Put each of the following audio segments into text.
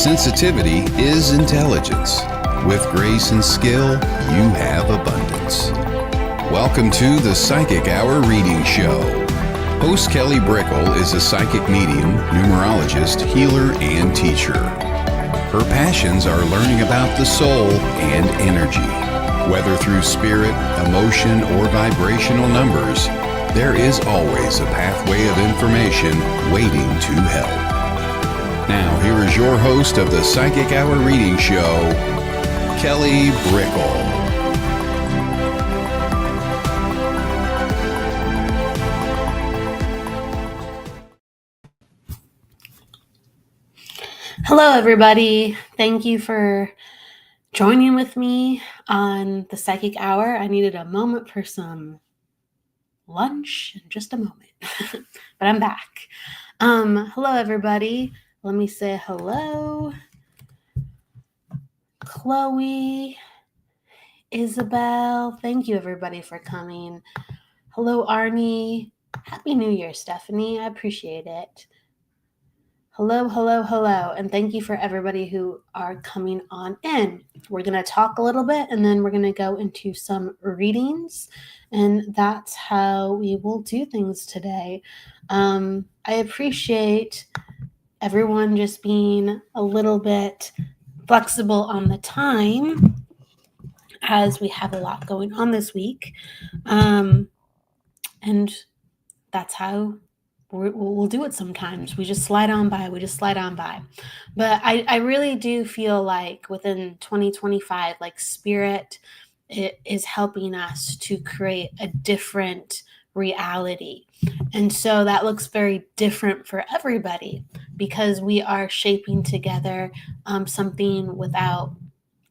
Sensitivity is intelligence. With grace and skill, you have abundance. Welcome to the Psychic Hour Reading Show. Host Kelly Brickel is a psychic medium, numerologist, healer, and teacher. Her passions are learning about the soul and energy. Whether through spirit, emotion, or vibrational numbers, there is always a pathway of information waiting to help. Now, here is your host of the Psychic Hour Reading Show, Kelly Brickel. Hello, everybody. Thank you for joining with me on the Psychic Hour. I needed a moment for some lunch in just a moment, but I'm back. Hello, everybody. Let me say hello. Chloe, Isabel, thank you, everybody, for coming. Hello, Arnie. Happy New Year, Stephanie. I appreciate it. Hello, hello, hello, and thank you for everybody who are coming on in. We're going to talk a little bit, and then we're going to go into some readings, and that's how we will do things today. I appreciate everyone just being a little bit flexible on the time, as we have a lot going on this week, and that's how we'll do it sometimes. We just slide on by. But I really do feel like within 2025, like Spirit is helping us to create a different reality. And so that looks very different for everybody because we are shaping together something without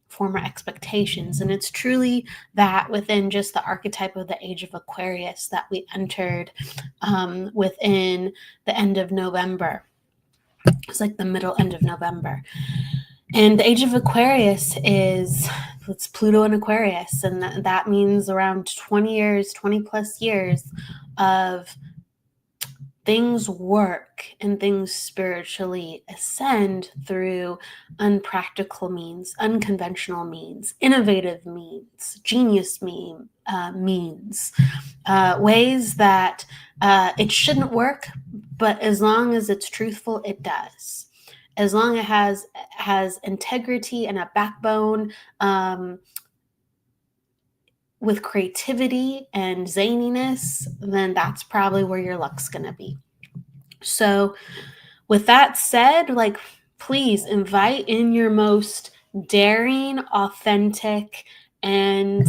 former expectations. And it's truly that within just the archetype of the age of Aquarius that we entered within the end of November. It's like the middle end of November. And the age of Aquarius it's Pluto in Aquarius. And that means around 20 plus years of things work and things spiritually ascend through unpractical means, unconventional means, innovative means, genius means, ways that it shouldn't work, but as long as it's truthful, it does. As long as it has integrity and a backbone, with creativity and zaniness, then that's probably where your luck's going to be. So with that said, please invite in your most daring, authentic, and,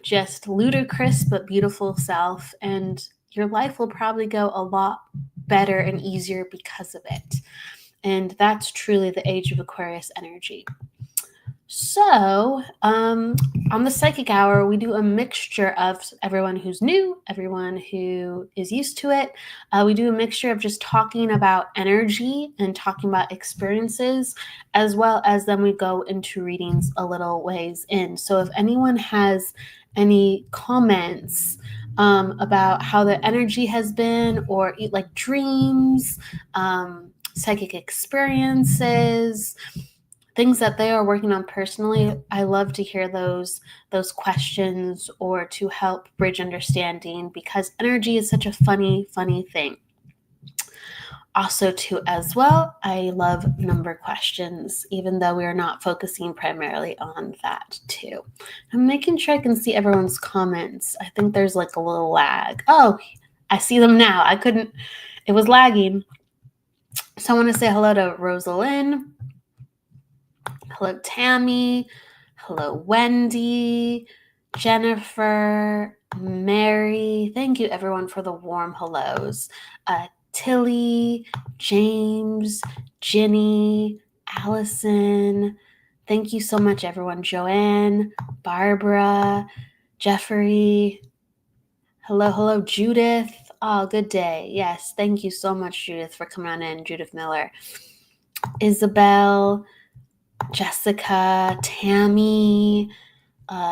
just ludicrous but beautiful self. And your life will probably go a lot better and easier because of it. And that's truly the age of Aquarius energy. So on the Psychic Hour, we do a mixture of everyone who's new, everyone who is used to it. We do a mixture of just talking about energy and talking about experiences, as well as then we go into readings a little ways in. So if anyone has any comments about how the energy has been, or like dreams, psychic experiences, things that they are working on personally, I love to hear those questions or to help bridge understanding, because energy is such a funny thing. Also, too, as well, I love number questions, even though we are not focusing primarily on that, too. I'm making sure I can see everyone's comments. I think there's like a little lag. Oh, I see them now. It was lagging. So I want to say hello to Rosalind. Hello, Tammy. Hello, Wendy, Jennifer, Mary. Thank you, everyone, for the warm hellos. Tilly, James, Ginny, Allison. Thank you so much, everyone. Joanne, Barbara, Jeffrey. Hello, Judith. Oh, good day. Yes, thank you so much, Judith, for coming on in. Judith Miller. Isabel, Jessica, Tammy,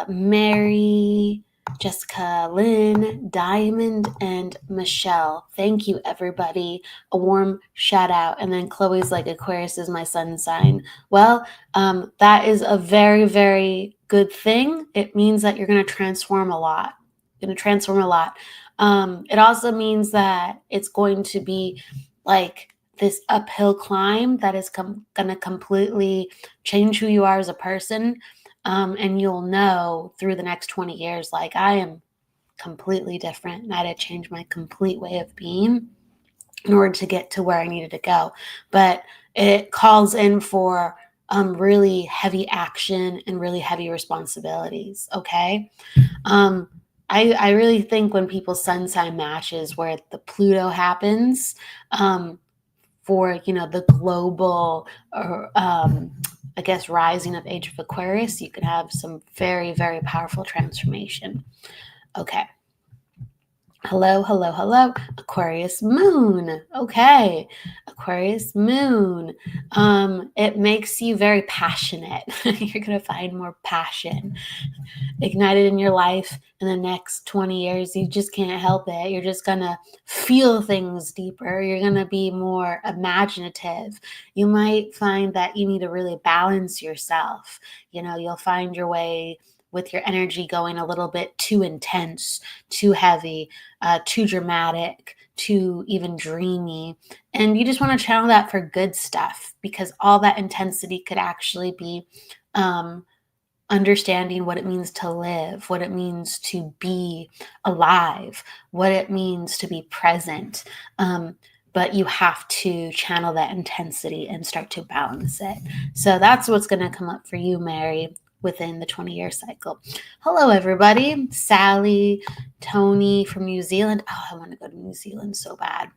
Mary, Jessica, Lynn, Diamond, and Michelle. Thank you, everybody. A warm shout out. And then Chloe's like, Aquarius is my sun sign. Well, that is a very, very good thing. It means that you're going to transform a lot. It also means that it's going to be like this uphill climb that is going to completely change who you are as a person. And you'll know through the next 20 years, like, I am completely different and I had to change my complete way of being in order to get to where I needed to go. But it calls in for really heavy action and really heavy responsibilities. Okay. I really think when people's sun sign matches where the Pluto happens, for the global or I guess rising of age of Aquarius, you can have some very, very powerful transformation. Okay. Hello, hello, hello. Aquarius moon. Okay. Aquarius moon. It makes you very passionate. You're going to find more passion ignited in your life in the next 20 years. You just can't help it. You're just going to feel things deeper. You're going to be more imaginative. You might find that you need to really balance yourself. You'll find your way with your energy going a little bit too intense, too heavy, too dramatic, too even dreamy. And you just want to channel that for good stuff, because all that intensity could actually be understanding what it means to live, what it means to be alive, what it means to be present. But you have to channel that intensity and start to balance it. So that's what's going to come up for you, Mary, within the 20-year cycle. Hello, everybody. Sally, Tony from New Zealand. Oh, I want to go to New Zealand so bad.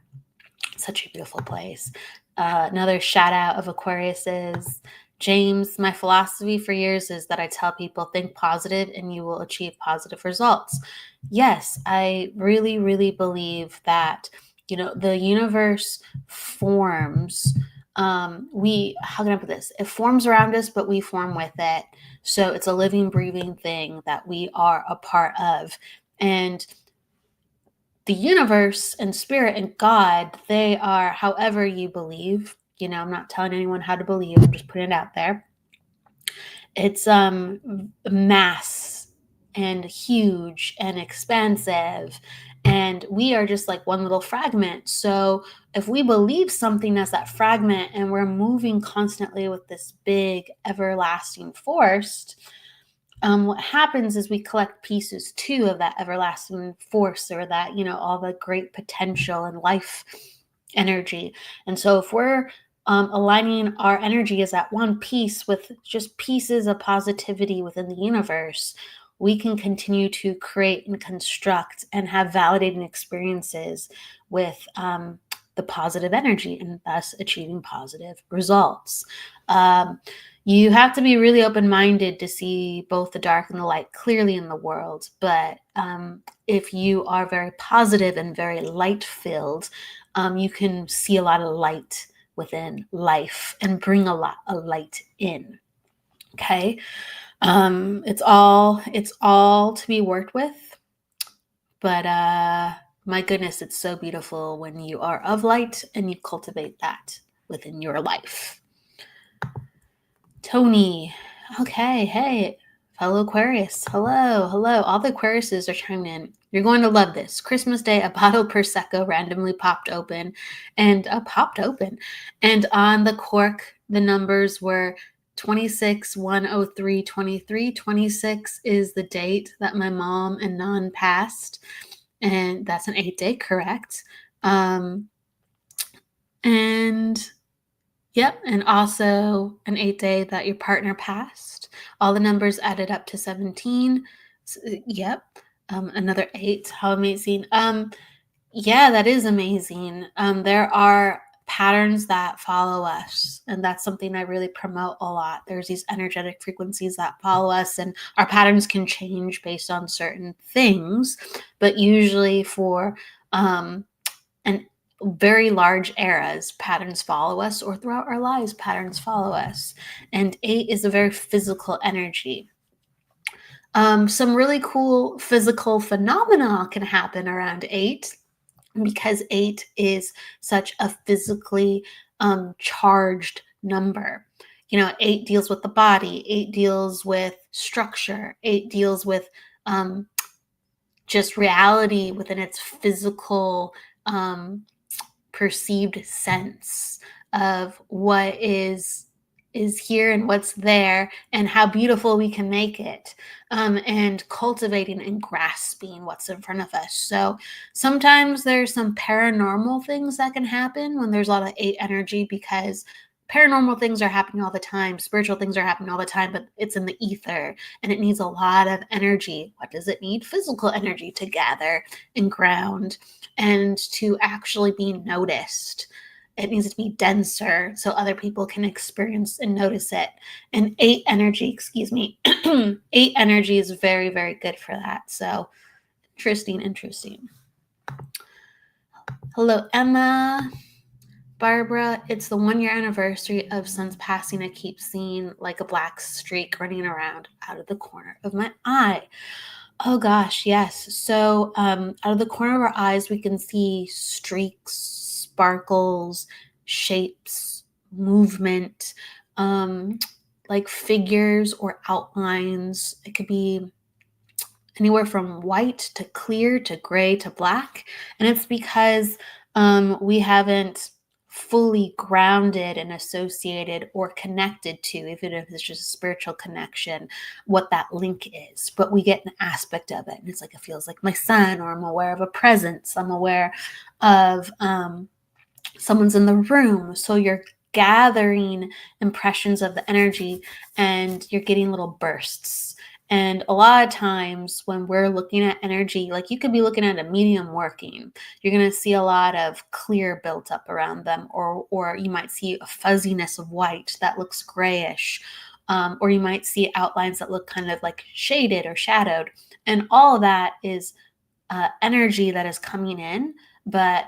Such a beautiful place. Another shout out of Aquariuses. James, my philosophy for years is that I tell people, think positive and you will achieve positive results. Yes, I really, really believe that, the universe forms. How can I put this? It forms around us, but we form with it. So it's a living, breathing thing that we are a part of. And the universe and spirit and God, they are however you believe. I'm not telling anyone how to believe. I'm just putting it out there. It's mass and huge and expansive. And we are just like one little fragment. So if we believe something as that fragment and we're moving constantly with this big everlasting force, what happens is we collect pieces too of that everlasting force, or that, all the great potential and life energy. And so if we're aligning our energy as that one piece with just pieces of positivity within the universe, we can continue to create and construct and have validating experiences with the positive energy, and thus achieving positive results. You have to be really open-minded to see both the dark and the light clearly in the world. But if you are very positive and very light-filled, you can see a lot of light within life and bring a lot of light in. Okay. It's all to be worked with. But my goodness, it's so beautiful when you are of light and you cultivate that within your life. Tony. Okay. Hey, fellow Aquarius. Hello. All the Aquariuses are chiming in. You're going to love this. Christmas Day, a bottle of Prosecco randomly popped open. And on the cork, the numbers were 26, 103, 23. 26 is the date that my mom and Nan passed. And that's an 8-day, correct? Yep, and also an 8-day that your partner passed. All the numbers added up to 17. Yep, another 8. How amazing! Yeah, that is amazing. There are patterns that follow us, and that's something I really promote a lot. There's these energetic frequencies that follow us, and our patterns can change based on certain things, but usually for an very large eras, patterns follow us, or throughout our lives, patterns follow us. And 8 is a very physical energy. Some really cool physical phenomena can happen around 8 because 8 is such a physically charged number. 8 deals with the body, 8 deals with structure, 8 deals with um, just reality within its physical perceived sense of what is here and what's there and how beautiful we can make it, and cultivating and grasping what's in front of us. So sometimes there's some paranormal things that can happen when there's a lot of 8 energy, because paranormal things are happening all the time, spiritual things are happening all the time, but it's in the ether and it needs a lot of energy. What does it need? Physical energy to gather and ground and to actually be noticed. It needs to be denser so other people can experience and notice it. And 8 energy, excuse me, 8 energy is very, very good for that. So interesting. Hello, Emma. Barbara, it's the 1-year anniversary of Son's passing. I keep seeing like a black streak running around out of the corner of my eye. Oh gosh, yes. So out of the corner of our eyes, we can see streaks, sparkles, shapes, movement, like figures or outlines. It could be anywhere from white to clear to gray to black. And it's because we haven't fully grounded and associated or connected to, even if it's just a spiritual connection, what that link is. But we get an aspect of it. And it's like, it feels like my son, or I'm aware of a presence. I'm aware of someone's in the room. So you're gathering impressions of the energy and you're getting little bursts. And a lot of times when we're looking at energy, like you could be looking at a medium working, you're going to see a lot of clear built up around them, or you might see a fuzziness of white that looks grayish, or you might see outlines that look kind of like shaded or shadowed. And all of that is energy that is coming in, but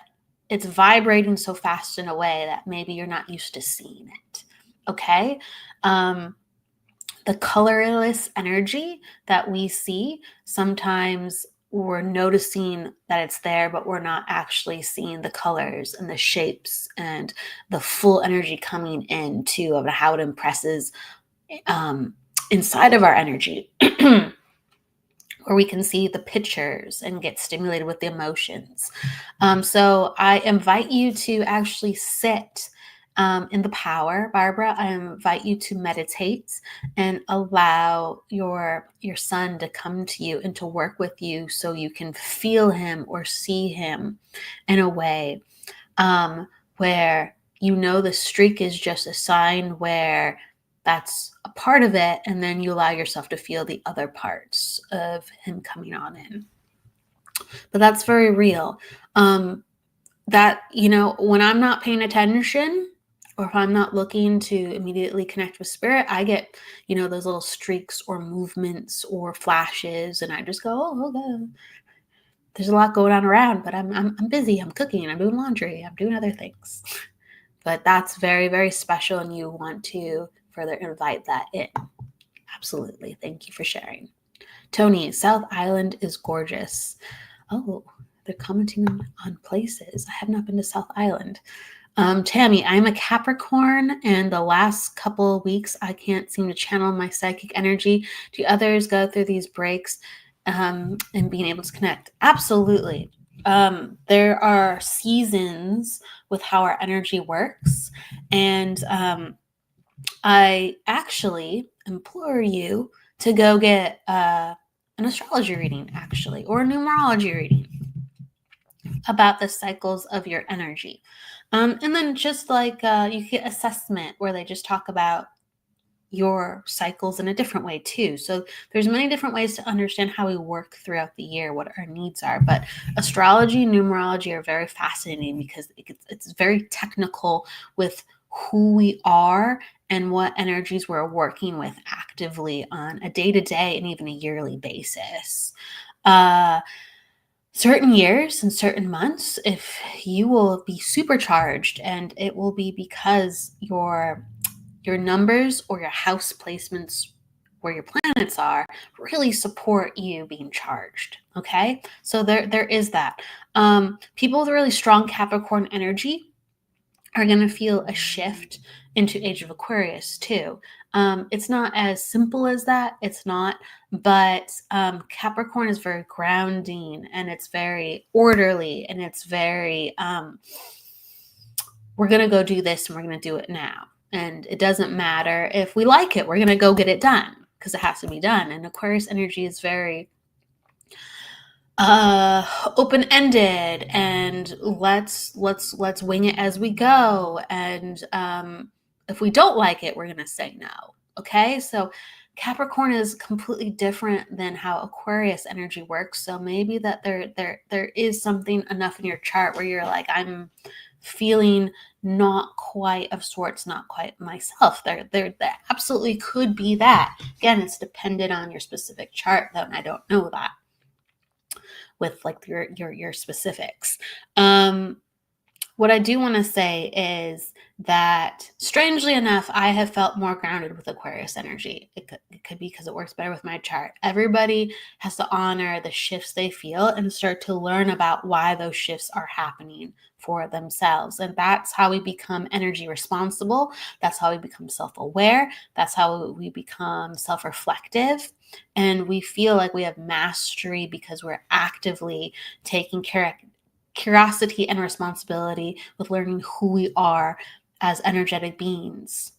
it's vibrating so fast in a way that maybe you're not used to seeing it. Okay. The colorless energy that we see, sometimes we're noticing that it's there, but we're not actually seeing the colors and the shapes and the full energy coming in too, of how it impresses inside of our energy. Where we can see the pictures and get stimulated with the emotions. So I invite you to actually sit in the power, Barbara. I invite you to meditate and allow your son to come to you and to work with you so you can feel him or see him in a way where the streak is just a sign where that's a part of it, and then you allow yourself to feel the other parts of him coming on in. But that's very real. That, when I'm not paying attention, or if I'm not looking to immediately connect with spirit, I get, those little streaks or movements or flashes, and I just go, oh, okay. There's a lot going on around, but I'm busy. I'm cooking. I'm doing laundry. I'm doing other things. But that's very, very special, and you want to further invite that in. Absolutely. Thank you for sharing. Tony, South Island is gorgeous. Oh, they're commenting on places. I have not been to South Island. Tammy, I'm a Capricorn, and the last couple of weeks, I can't seem to channel my psychic energy. Do others go through these breaks and being able to connect? Absolutely. There are seasons with how our energy works, and I actually implore you to go get an astrology reading, actually, or a numerology reading about the cycles of your energy. And then just like you get assessment where they just talk about your cycles in a different way too. So there's many different ways to understand how we work throughout the year, what our needs are. But astrology and numerology are very fascinating because it's very technical with who we are and what energies we're working with actively on a day-to-day and even a yearly basis. Certain years and certain months, if you will be supercharged, and it will be because your numbers or your house placements where your planets are, really support you being charged. Okay, so there is that. People with really strong Capricorn energy are going to feel a shift into Age of Aquarius too. It's not as simple as that. It's not, but Capricorn is very grounding, and it's very orderly, and it's very, we're going to go do this and we're going to do it now. And it doesn't matter if we like it, we're going to go get it done because it has to be done. And Aquarius energy is very open-ended, and let's wing it as we go. And if we don't like it, we're going to say no. Okay, so Capricorn is completely different than how Aquarius energy works. So maybe that there is something enough in your chart where you're like, I'm feeling not quite of sorts, not quite myself. There absolutely could be that. Again, it's dependent on your specific chart, though, and I don't know that with like your specifics. What I do want to say is that, strangely enough, I have felt more grounded with Aquarius energy. It could be because it works better with my chart. Everybody has to honor the shifts they feel and start to learn about why those shifts are happening for themselves. And that's how we become energy responsible. That's how we become self-aware. That's how we become self-reflective. And we feel like we have mastery because we're actively taking curiosity and responsibility with learning who we are as energetic beings.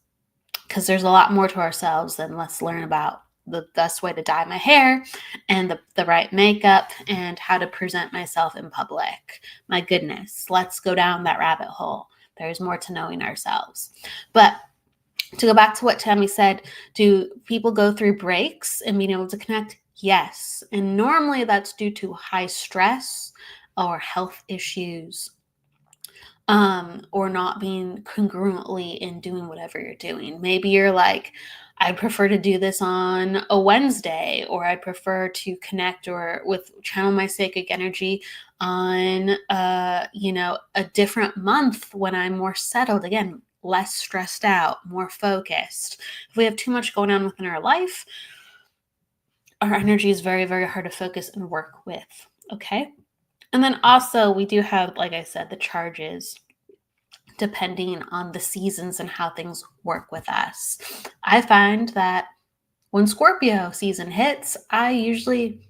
Because there's a lot more to ourselves than let's learn about the best way to dye my hair and the right makeup and how to present myself in public. My goodness, let's go down that rabbit hole. There's more to knowing ourselves. But to go back to what Tammy said, do people go through breaks and being able to connect? Yes. And normally that's due to high stress or health issues, or not being congruently in doing whatever you're doing. Maybe you're like, I prefer to do this on a Wednesday, or I prefer to connect or with channel my psychic energy on a different month when I'm more settled. Again, less stressed out, more focused. If we have too much going on within our life, our energy is very, very hard to focus and work with. Okay. And then also we do have, like I said, the charges depending on the seasons and how things work with us. I find that when Scorpio season hits, I usually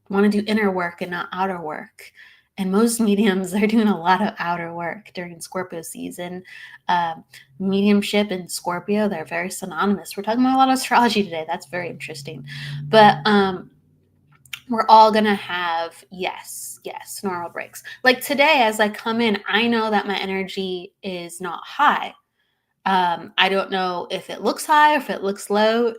want to do inner work and not outer work. And most mediums, they're doing a lot of outer work during Scorpio season. Mediumship and Scorpio, they're very synonymous. We're talking about a lot of astrology today. That's very interesting. But we're all going to have, yes, normal breaks. Like today, as I come in, I know that my energy is not high. I don't know if it looks high or if it looks low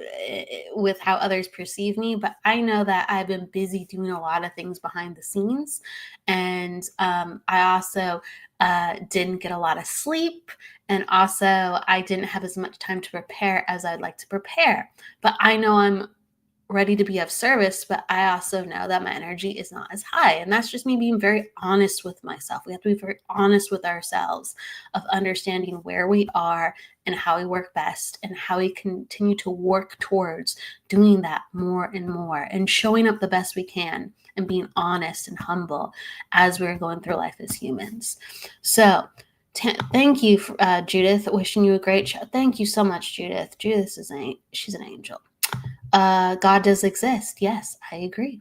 with how others perceive me, but I know that I've been busy doing a lot of things behind the scenes. And I also didn't get a lot of sleep. And also I didn't have as much time to prepare as I'd like to prepare. But I know I'm ready to be of service, but I also know that my energy is not as high. And that's just me being very honest with myself. We have to be very honest with ourselves of understanding where we are and how we work best and how we continue to work towards doing that more and more and showing up the best we can and being honest and humble as we're going through life as humans. So thank you, Judith. Wishing you a great show. Thank you so much, Judith. Judith she's an angel. God does exist. Yes, I agree.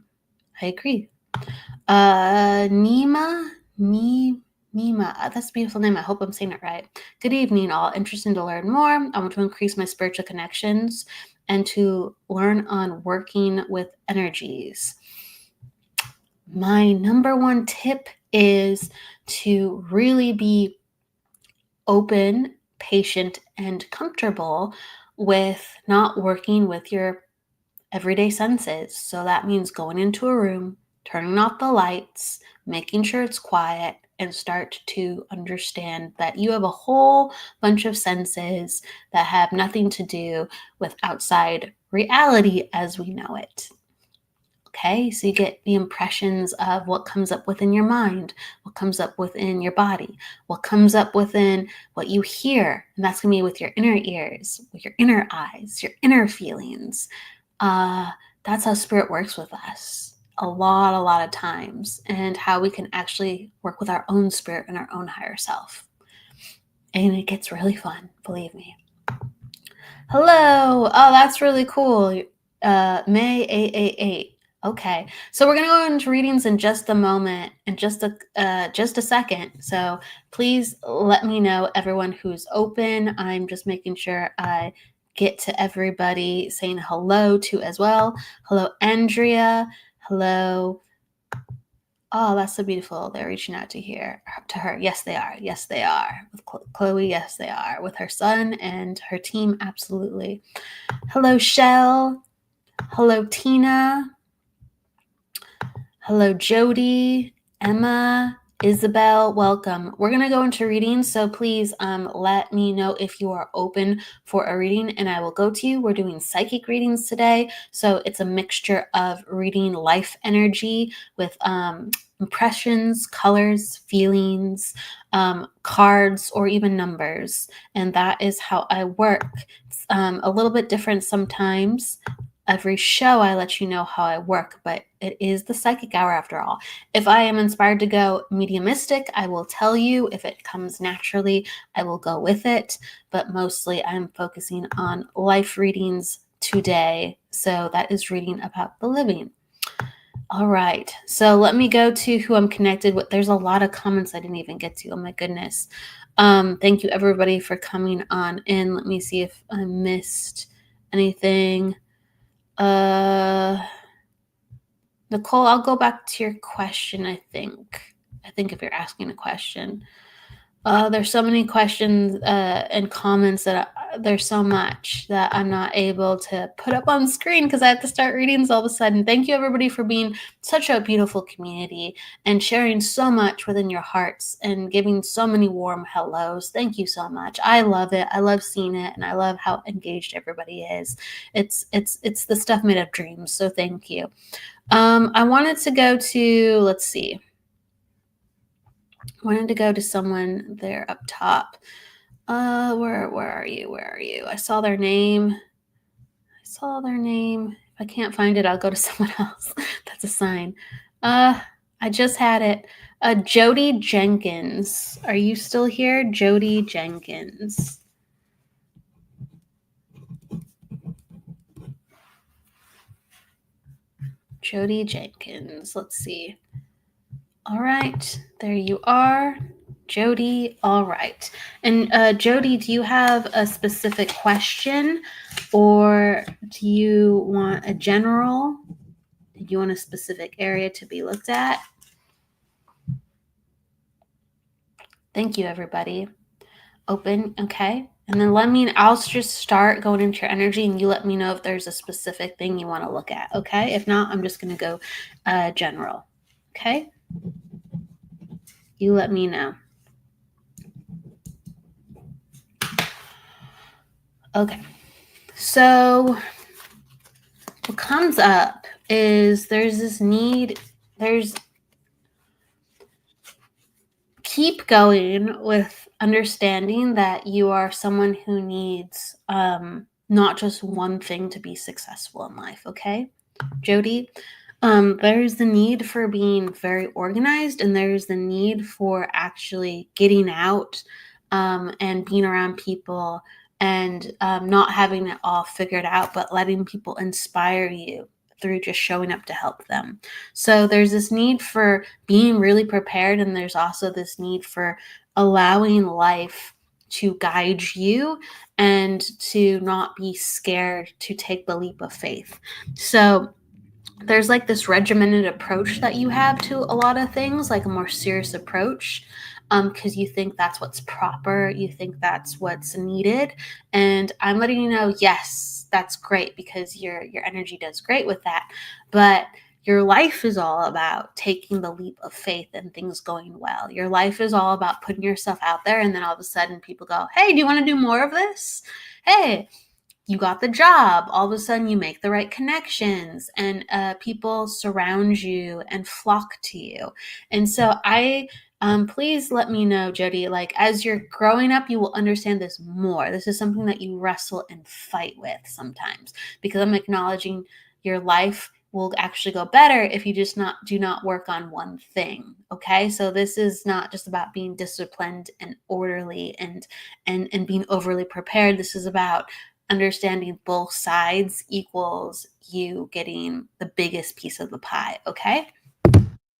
Nima, that's a beautiful name. I hope I'm saying it right. Good evening, all. Interested to learn more. I want to increase my spiritual connections and to learn on working with energies. My number one tip is to really be open, patient, and comfortable with not working with your everyday senses. So that means going into a room, turning off the lights, making sure it's quiet, and start to understand that you have a whole bunch of senses that have nothing to do with outside reality as we know it. Okay, so you get the impressions of what comes up within your mind, what comes up within your body, what comes up within what you hear. And that's going to be with your inner ears, with your inner eyes, your inner feelings. That's how spirit works with us a lot of times, and how we can actually work with our own spirit and our own higher self. And it gets really fun, believe me. Hello. Oh, that's really cool. May 888. Okay. So we're going to go into readings in just a moment, in just a second. So please let me know, everyone who's open. I'm just making sure I get to everybody saying hello to as well. Hello, Andrea. Hello. Oh, that's so beautiful. They're reaching out to her. Yes, they are. Yes, they are. With Chloe, yes, they are. With her son and her team, absolutely. Hello, Shell. Hello, Tina. Hello, Jody, Emma, Isabel, welcome. We're going to go into readings, so please let me know if you are open for a reading, and I will go to you. We're doing psychic readings today, so it's a mixture of reading life energy with impressions, colors, feelings, cards, or even numbers, and that is how I work. It's a little bit different sometimes. Every show I let you know how I work, but it is the psychic hour after all. If I am inspired to go mediumistic, I will tell you. If it comes naturally, I will go with it. But mostly I'm focusing on life readings today. So that is reading about the living. All right. So let me go to who I'm connected with. There's a lot of comments I didn't even get to. Oh my goodness. Thank you everybody for coming on in. Let me see if I missed anything. Nicole, I'll go back to your question, I think if you're asking a question. There's so many questions and comments that there's so much that I'm not able to put up on screen because I have to start readings all of a sudden. Thank you everybody for being such a beautiful community and sharing so much within your hearts and giving so many warm hellos. Thank you so much. I love it. I love seeing it, and I love how engaged everybody is. It's the stuff made of dreams. So thank you. I wanted to go to, let's see. I wanted to go to someone there up top. Where are you? Where are you? I saw their name. If I can't find it, I'll go to someone else. That's a sign. I just had it. Jody Jenkins. Are you still here? Jody Jenkins. Jody Jenkins. Let's see. All right. There you are. Jody, all right. And Jody, do you have a specific question, or do you want a general? Do you want a specific area to be looked at? Thank you, everybody. Open, okay. And then I'll just start going into your energy, and you let me know if there's a specific thing you want to look at, okay? If not, I'm just going to go general, okay? You let me know. Okay, so what comes up is there's this need, keep going with understanding that you are someone who needs not just one thing to be successful in life, okay? Jody, there's the need for being very organized, and there's the need for actually getting out and being around people and not having it all figured out, but letting people inspire you through just showing up to help them. So there's this need for being really prepared, and there's also this need for allowing life to guide you and to not be scared to take the leap of faith. So there's like this regimented approach that you have to a lot of things, like a more serious approach, because you think that's what's proper, you think that's what's needed. And I'm letting you know, yes, that's great, because your energy does great with that. But your life is all about taking the leap of faith and things going well. Your life is all about putting yourself out there, and then all of a sudden people go, hey, do you want to do more of this? Hey, you got the job, all of a sudden you make the right connections, and people surround you and flock to you. And so please let me know, Jody, like as you're growing up, you will understand this more. This is something that you wrestle and fight with sometimes, because I'm acknowledging your life will actually go better if you just do not work on one thing. Okay, so this is not just about being disciplined and orderly and being overly prepared. This is about understanding both sides equals you getting the biggest piece of the pie. Okay,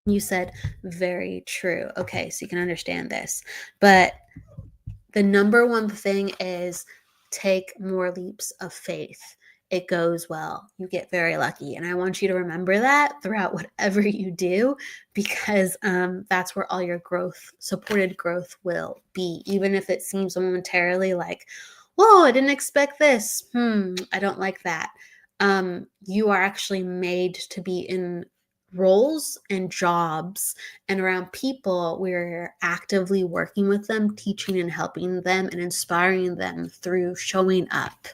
you said very true. Okay, so you can understand this, but the number one thing is take more leaps of faith. It goes well. You get very lucky. And I want you to remember that throughout whatever you do, because that's where all your supported growth will be. Even if it seems momentarily like, whoa, I didn't expect this. I don't like that. You are actually made to be in roles and jobs and around people where you're actively working with them, teaching and helping them and inspiring them through showing up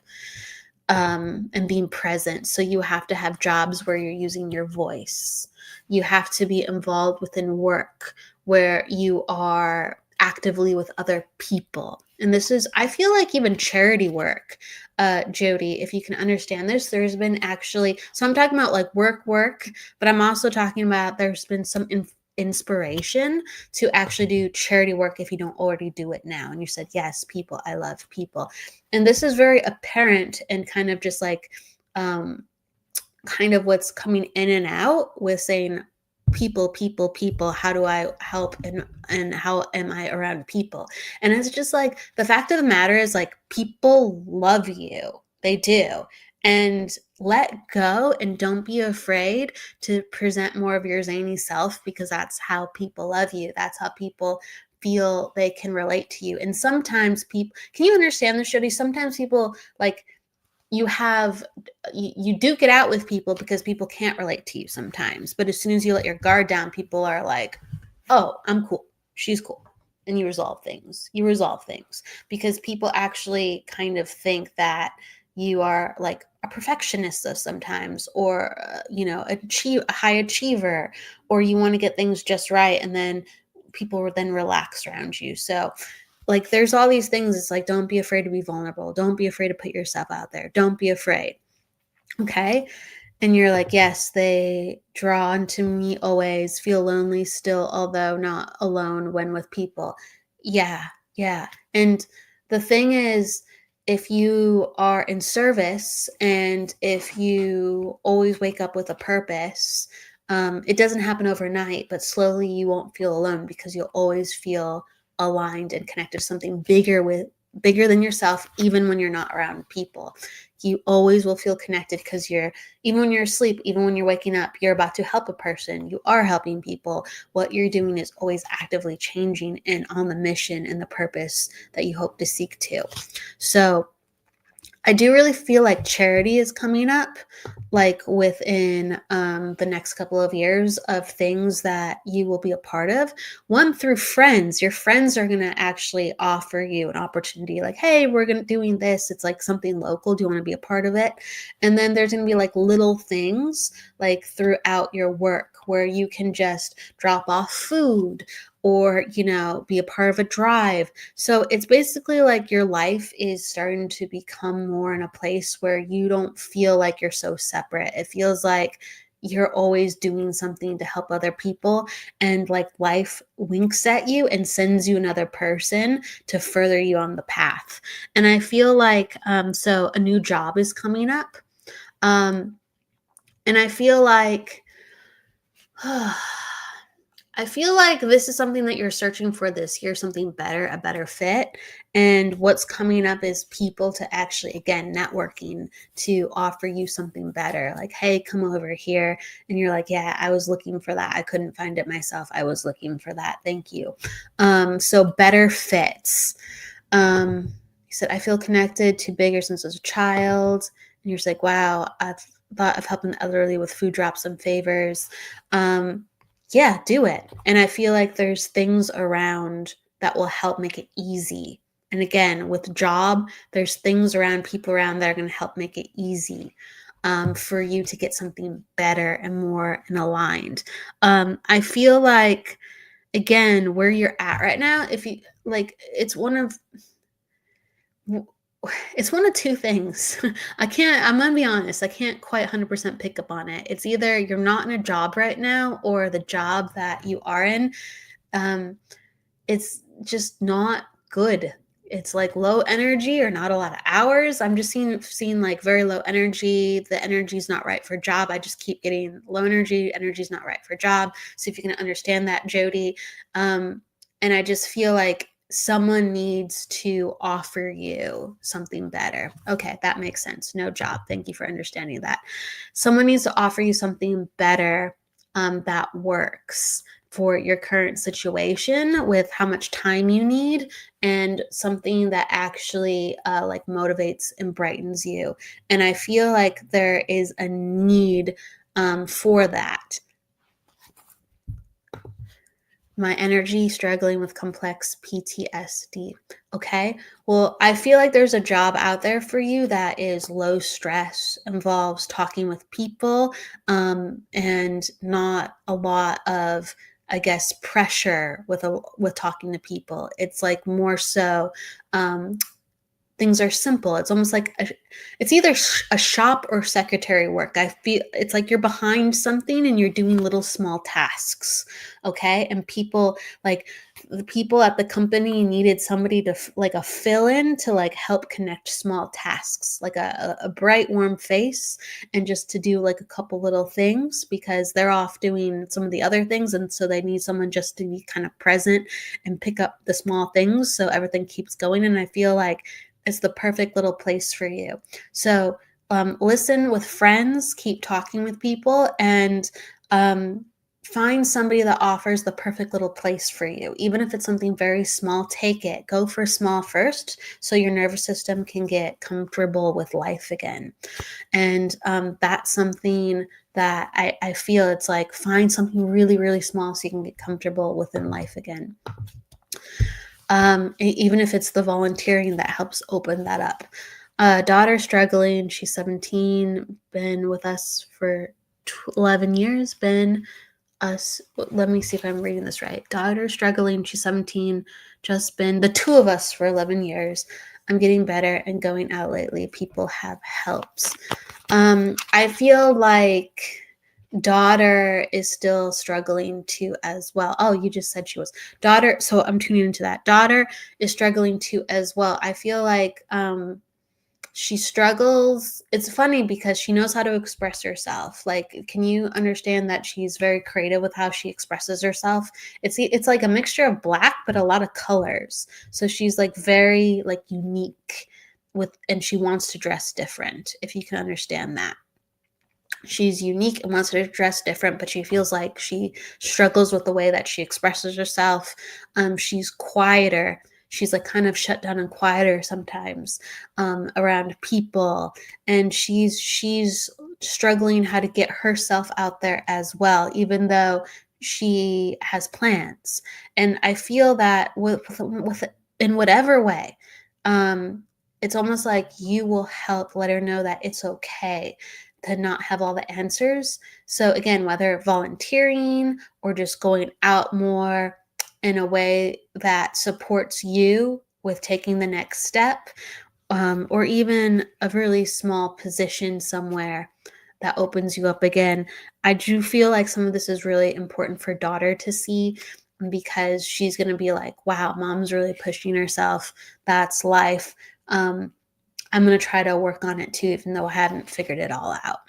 and being present. So you have to have jobs where you're using your voice. You have to be involved within work where you are actively with other people. And this is, I feel like even charity work, Jody, if you can understand this, there's been actually, so I'm talking about like work, but I'm also talking about there's been some inspiration to actually do charity work if you don't already do it now. And you said, yes, people, I love people. And this is very apparent and kind of just like, kind of what's coming in and out with saying, people, how do I help and how am I around people? And it's just like, the fact of the matter is like, people love you. They do. And let go and don't be afraid to present more of your zany self, because that's how people love you. That's how people feel they can relate to you. And sometimes people, can you understand this, Jody? Sometimes people like, you duke it out with people because people can't relate to you sometimes. But as soon as you let your guard down, people are like, oh, I'm cool. She's cool. And you resolve things. Because people actually kind of think that you are like a perfectionist sometimes, or, a high achiever, or you want to get things just right. And then people will then relax around you. So like there's all these things. It's like, don't be afraid to be vulnerable. Don't be afraid to put yourself out there. Don't be afraid. Okay. And you're like, yes, they draw onto me always, feel lonely still, although not alone when with people. Yeah. And the thing is, if you are in service and if you always wake up with a purpose, it doesn't happen overnight, but slowly you won't feel alone, because you'll always feel aligned and connected to something bigger than yourself, even when you're not around people. You always will feel connected, because even when you're asleep, even when you're waking up, you're about to help a person. You are helping people. What you're doing is always actively changing and on the mission and the purpose that you hope to seek to. So I do really feel like charity is coming up, like within the next couple of years, of things that you will be a part of. One, through friends. Your friends are going to actually offer you an opportunity, like, hey, we're doing this. It's like something local. Do you want to be a part of it? And then there's going to be like little things like throughout your work where you can just drop off food, or, be a part of a drive. So it's basically like your life is starting to become more in a place where you don't feel like you're so separate. It feels like you're always doing something to help other people, and like life winks at you and sends you another person to further you on the path. And I feel like, so a new job is coming up. And I feel like, I feel like this is something that you're searching for this year, something better, a better fit. And what's coming up is people to actually, again, networking to offer you something better. Like, hey, come over here. And you're like, yeah, I was looking for that. I couldn't find it myself. I was looking for that. Thank you. So better fits. You said, I feel connected to bigger since I was a child. And you're just like, wow, I've thought of helping the elderly with food drops and favors. Yeah, do it. And I feel like there's things around that will help make it easy And again, with job, there's things around, people around that are going to help make it easy for you to get something better and more and aligned. I feel like, again, where you're at right now, if you like, it's one of two things. I'm gonna be honest, I can't quite 100% pick up on it. It's either you're not in a job right now, or the job that you are in, it's just not good. It's like low energy or not a lot of hours. I'm just seeing like very low energy. The energy's not right for job. I just keep getting low energy. Energy's not right for job. See if you can understand that, Jody. And I just feel like someone needs to offer you something better. Okay, that makes sense. No job. Thank you for understanding that. Someone needs to offer you something better that works for your current situation with how much time you need, and something that actually like motivates and brightens you. And I feel like there is a need for that. My energy struggling with complex PTSD. Okay. Well, I feel like there's a job out there for you that is low stress, involves talking with people, and not a lot of, I guess, pressure with talking to people. It's like more so things are simple. It's almost like it's either a shop or secretary work. I feel it's like you're behind something and you're doing little small tasks. Okay. And people, like the people at the company, needed somebody to like a fill in to like help connect small tasks, like a bright, warm face, and just to do like a couple little things because they're off doing some of the other things. And so they need someone just to be kind of present and pick up the small things so everything keeps going. And I feel like it's the perfect little place for you. So listen with friends, keep talking with people, and find somebody that offers the perfect little place for you. Even if it's something very small, take it. Go for small first so your nervous system can get comfortable with life again. And that's something that I feel it's like find something really, really small so you can get comfortable within life again. Even if it's the volunteering that helps open that up. Daughter struggling, she's 17, been with us for 11 years, let me see if I'm reading this right. Daughter struggling, she's 17, just been the two of us for 11 years. I'm getting better and going out lately. People have helped. I feel like daughter is still struggling too as well. Oh, you just said she was. Daughter, so I'm tuning into that. Daughter is struggling too as well. I feel like she struggles. It's funny because she knows how to express herself. Like, can you understand that she's very creative with how she expresses herself? It's like a mixture of black but a lot of colors. So she's like very like unique and she wants to dress different, if you can understand that. She's unique and wants to dress different, but she feels like she struggles with the way that she expresses herself. She's quieter. She's like kind of shut down and quieter sometimes around people, and she's struggling how to get herself out there as well, even though she has plans. And I feel that with in whatever way, it's almost like you will help let her know that it's okay to not have all the answers. So again, whether volunteering or just going out more in a way that supports you with taking the next step, or even a really small position somewhere that opens you up again. I do feel like some of this is really important for daughter to see, because she's going to be like, wow, mom's really pushing herself. That's life. I'm going to try to work on it too, even though I haven't figured it all out.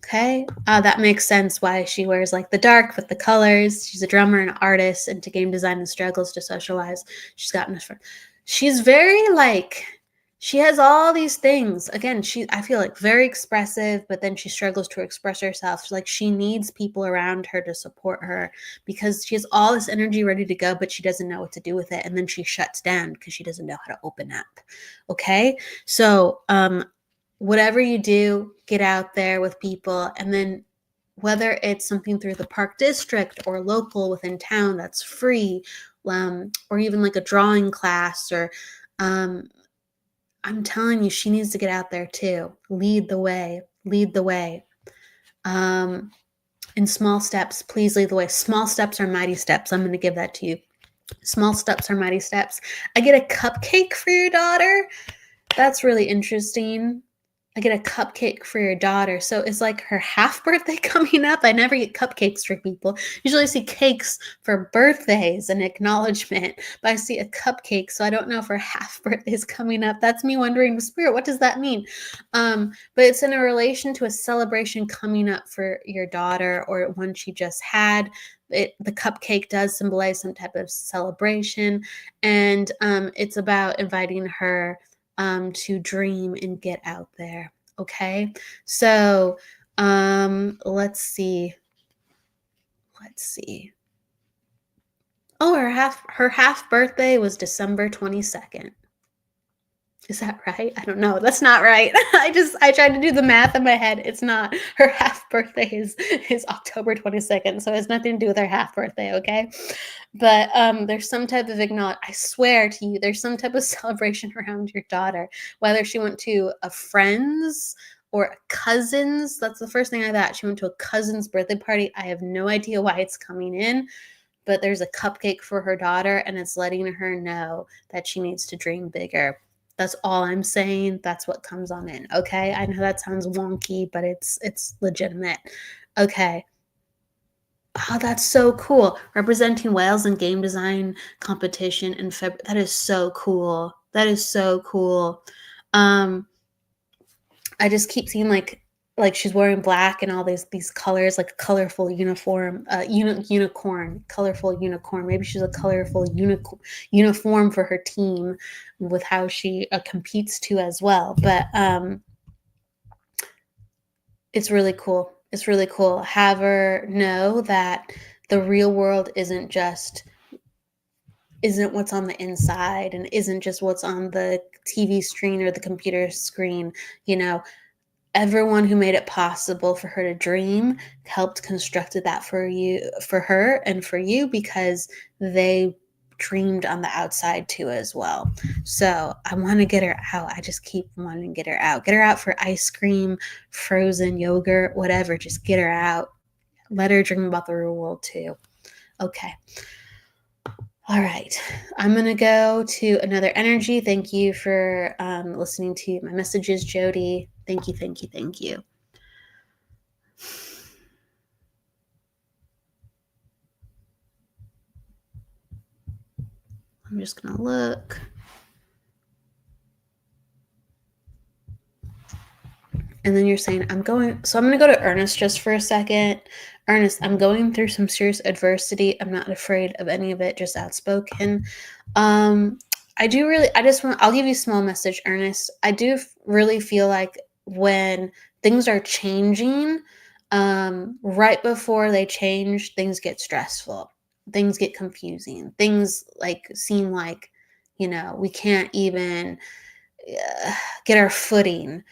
Okay, that makes sense why she wears like the dark with the colors. She's a drummer and an artist into game design and struggles to socialize. She's very like, she has all these things. Again, I feel like very expressive, but then she struggles to express herself. Like she needs people around her to support her because she has all this energy ready to go, but she doesn't know what to do with it. And then she shuts down because she doesn't know how to open up. Okay, so whatever you do, get out there with people. And then whether it's something through the park district or local within town that's free, or even like a drawing class, or I'm telling you, she needs to get out there too. Lead the way. Lead the way. In small steps, please lead the way. Small steps are mighty steps. I'm going to give that to you. Small steps are mighty steps. I get a cupcake for your daughter. That's really interesting. I get a cupcake for your daughter. So it's like her half birthday coming up. I never get cupcakes for people. Usually I see cakes for birthdays and acknowledgement, but I see a cupcake. So I don't know if her half birthday is coming up. That's me wondering, Spirit, what does that mean? But it's in a relation to a celebration coming up for your daughter, or one she just had. The cupcake does symbolize some type of celebration, and it's about inviting her to dream and get out there. Okay. So, let's see. Oh, her half birthday was December 22nd. Is that right? I don't know. That's not right. I tried to do the math in my head. It's not. Her half birthday is October 22nd. So it has nothing to do with her half birthday, okay? But there's some type of I swear to you, there's some type of celebration around your daughter, whether she went to a friend's or a cousin's. That's the first thing I thought. She went to a cousin's birthday party. I have no idea why it's coming in, but there's a cupcake for her daughter, and it's letting her know that she needs to dream bigger. That's all I'm saying. That's what comes on in. Okay. I know that sounds wonky, but it's legitimate. Okay. Oh, that's so cool. Representing Wales in game design competition in February. That is so cool. That is so cool. I just keep seeing like she's wearing black and all these colors, like a colorful uniform, unicorn, colorful unicorn. Maybe she's a colorful uniform for her team with how she competes too as well. But it's really cool. It's really cool. Have her know that the real world isn't what's on the inside, and isn't just what's on the TV screen or the computer screen. Everyone who made it possible for her to dream helped constructed that for her and for you, because they dreamed on the outside too as well. So I want to get her out. I just keep wanting to get her out. Get her out for ice cream, frozen yogurt, whatever. Just get her out. Let her dream about the real world too. Okay. All right. I'm going to go to another energy. Thank you for listening to my messages, Jody. Thank you, thank you, thank you. I'm just going to look. And then you're saying, I'm going to go to Ernest just for a second. Ernest, I'm going through some serious adversity. I'm not afraid of any of it, just outspoken. I'll give you a small message, Ernest. I do really feel like when things are changing, right before they change, things get stressful. Things get confusing. Things seem like, we can't even get our footing.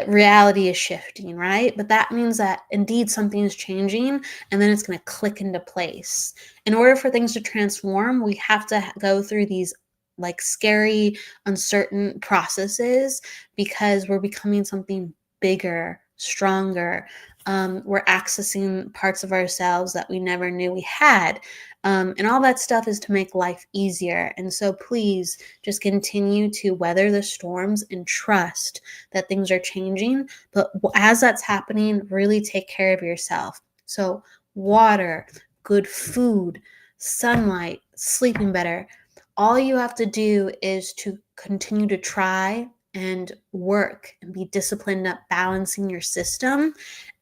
Reality is shifting, right? But that means that indeed something is changing, and then it's going to click into place. In order for things to transform, we have to go through these scary, uncertain processes, because we're becoming something bigger, stronger. We're accessing parts of ourselves that we never knew we had. And all that stuff is to make life easier. And so please just continue to weather the storms and trust that things are changing. But as that's happening, really take care of yourself. So water, good food, sunlight, sleeping better. All you have to do is to continue to try and work and be disciplined at balancing your system.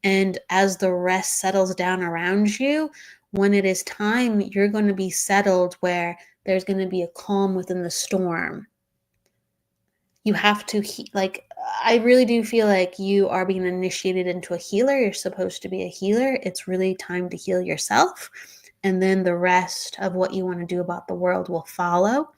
And as the rest settles down around you, when it is time, you're going to be settled where there's going to be a calm within the storm. You have to, I really do feel like you are being initiated into a healer. You're supposed to be a healer. It's really time to heal yourself. And then the rest of what you want to do about the world will follow.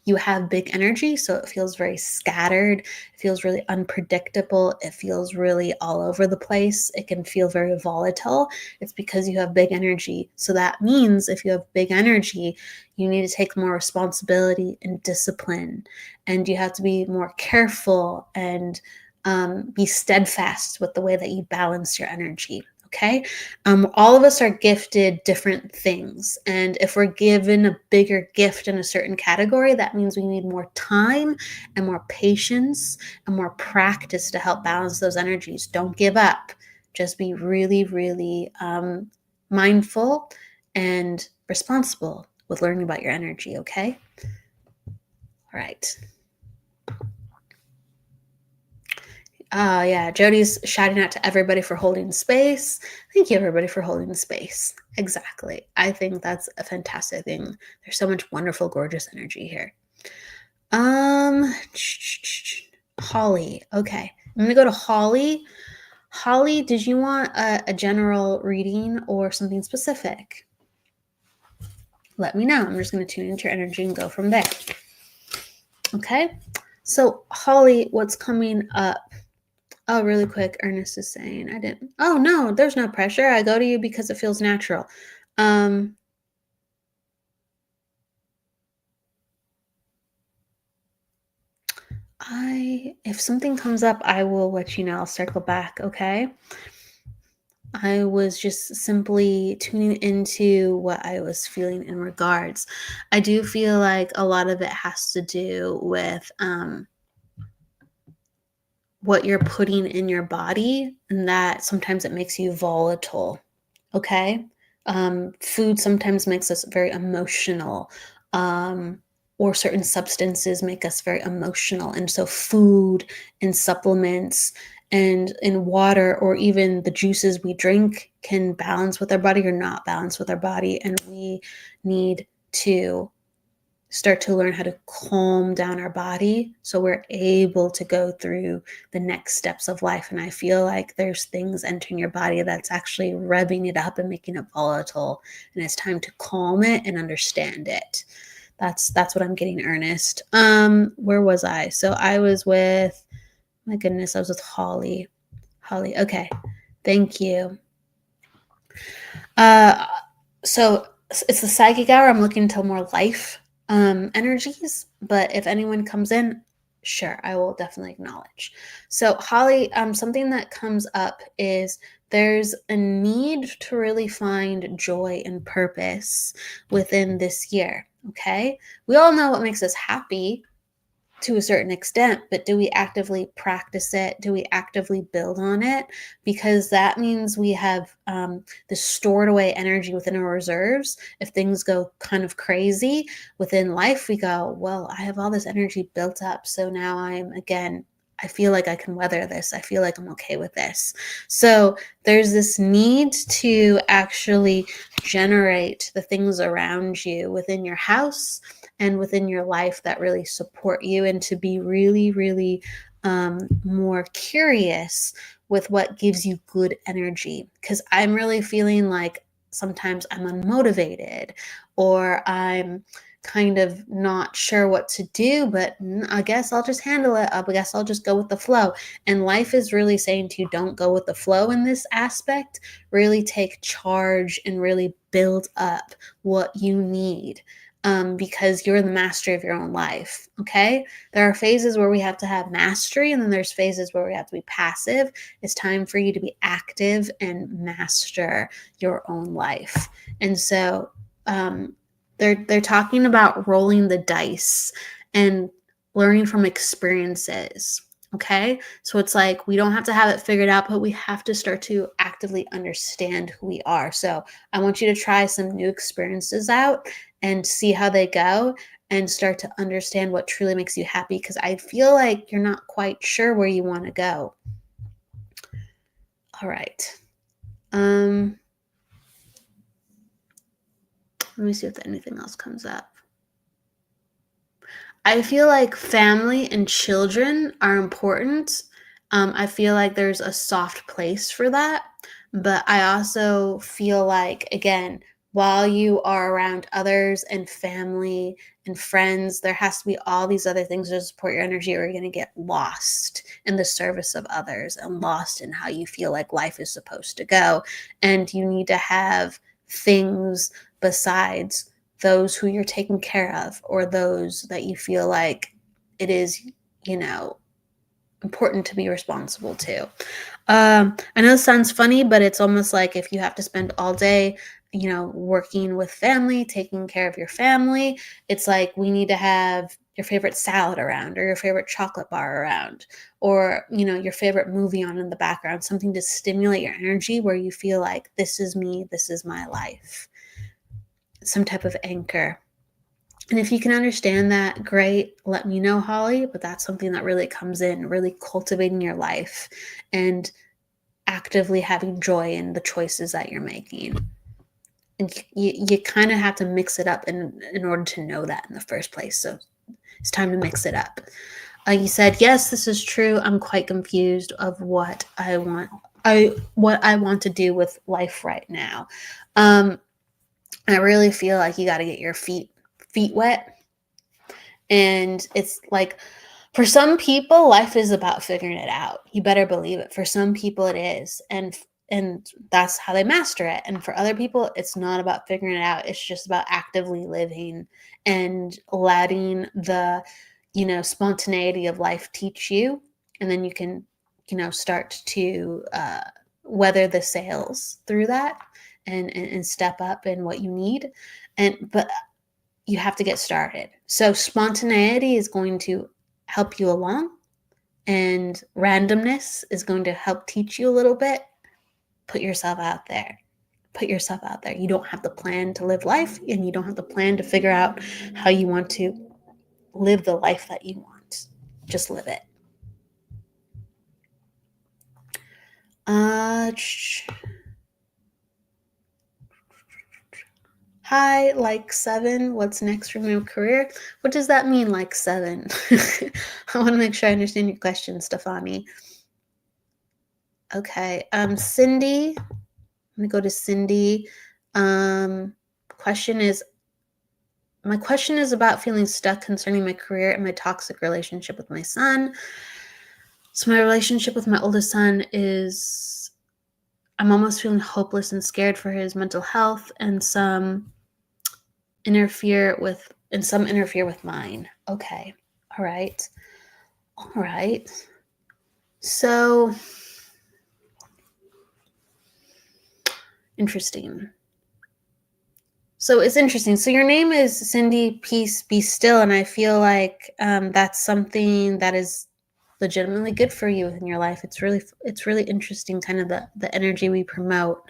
You have big energy, so it feels very scattered. It feels really unpredictable. It feels really all over the place. It can feel very volatile. It's because you have big energy. So that means if you have big energy, you need to take more responsibility and discipline, and you have to be more careful and be steadfast with the way that you balance your energy. Okay. All of us are gifted different things. And if we're given a bigger gift in a certain category, that means we need more time and more patience and more practice to help balance those energies. Don't give up. Just be really, really mindful and responsible with learning about your energy. Okay. All right. Yeah, Jody's shouting out to everybody for holding space. Thank you, everybody, for holding space. Exactly. I think that's a fantastic thing. There's so much wonderful, gorgeous energy here. Holly. Okay. I'm going to go to Holly. Holly, did you want a general reading or something specific? Let me know. I'm just going to tune into your energy and go from there. Okay. So, Holly, what's coming up? Oh, really quick, Ernest is saying, I didn't. Oh, no, there's no pressure. I go to you because it feels natural. If something comes up, I will let you know. I'll circle back, okay? I was just simply tuning into what I was feeling in regards. I do feel like a lot of it has to do with what you're putting in your body, and that sometimes it makes you volatile. Okay. Food sometimes makes us very emotional, or certain substances make us very emotional. And so food and supplements and in water, or even the juices we drink, can balance with our body or not balance with our body. And we need to start to learn how to calm down our body so we're able to go through the next steps of life. And I feel like there's things entering your body that's actually revving it up and making it volatile, and it's time to calm it and understand it. That's what I'm getting, Ernest. Where was I? So I was with, my goodness, I was with Holly. Okay, thank you. So it's the psychic hour. I'm looking to more life energies, but if anyone comes in, sure, I will definitely acknowledge. So Holly, something that comes up is there's a need to really find joy and purpose within this year. Okay, we all know what makes us happy to a certain extent, but do we actively practice it? Do we actively build on it? Because that means we have this stored away energy within our reserves. If things go kind of crazy within life, we go, well, I have all this energy built up. So now I feel like I can weather this. I feel like I'm okay with this. So there's this need to actually generate the things around you within your house and within your life that really support you, and to be really, really more curious with what gives you good energy. Because I'm really feeling like sometimes I'm unmotivated, or I'm kind of not sure what to do, but I guess I'll just handle it. I guess I'll just go with the flow. And life is really saying to you, don't go with the flow in this aspect. Really take charge and really build up what you need. Because you're the master of your own life. Okay. There are phases where we have to have mastery, and then there's phases where we have to be passive. It's time for you to be active and master your own life. And so they're talking about rolling the dice and learning from experiences. Okay. So it's like we don't have to have it figured out, but we have to start to actively understand who we are. So I want you to try some new experiences out and see how they go, and start to understand what truly makes you happy, because I feel like you're not quite sure where you want to go. All right. Let me see if anything else comes up. I feel like family and children are important. I feel like there's a soft place for that. But I also feel like, again, while you are around others and family and friends, there has to be all these other things to support your energy, or you're going to get lost in the service of others and lost in how you feel like life is supposed to go. And you need to have things besides those who you're taking care of, or those that you feel like it is, important to be responsible to. I know this sounds funny, but it's almost like if you have to spend all day, working with family, taking care of your family, it's like we need to have your favorite salad around, or your favorite chocolate bar around, or, your favorite movie on in the background, something to stimulate your energy where you feel like this is me, this is my life, some type of anchor. And if you can understand that, great, let me know, Holly. But that's something that really comes in, really cultivating your life and actively having joy in the choices that you're making. And you kind of have to mix it up in order to know that in the first place. So it's time to mix it up. You said, yes, this is true. I'm quite confused of what I want. What I want to do with life right now. I really feel like you got to get your feet wet. And it's like, for some people, life is about figuring it out. You better believe it. For some people it is. And that's how they master it. And for other people, it's not about figuring it out. It's just about actively living and letting the, spontaneity of life teach you. And then you can, start to weather the sails through that and step up in what you need. But you have to get started. So spontaneity is going to help you along, and randomness is going to help teach you a little bit. Put yourself out there. Put yourself out there. You don't have to plan to live life, and you don't have to plan to figure out how you want to live the life that you want. Just live it. Hi, like 7. What's next for my career? What does that mean, like 7? I want to make sure I understand your question, Stefani. Okay. Cindy. I'm going to go to Cindy. My question is about feeling stuck concerning my career and my toxic relationship with my son. So my relationship with my oldest son is, I'm almost feeling hopeless and scared for his mental health, and some interfere with mine. Okay. All right. So interesting. So it's interesting. So your name is Cindy, Peace, Be Still. And I feel like that's something that is legitimately good for you in your life. It's really interesting. Kind of the energy we promote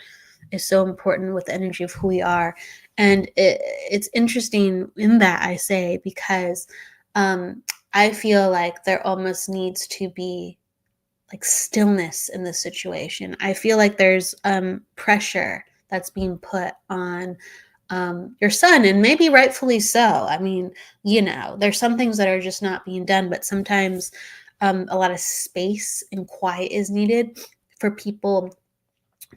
is so important with the energy of who we are. And it's interesting in that, I say, because I feel like there almost needs to be like stillness in this situation. I feel like there's pressure that's being put on your son, and maybe rightfully so. I mean, there's some things that are just not being done, but sometimes a lot of space and quiet is needed for people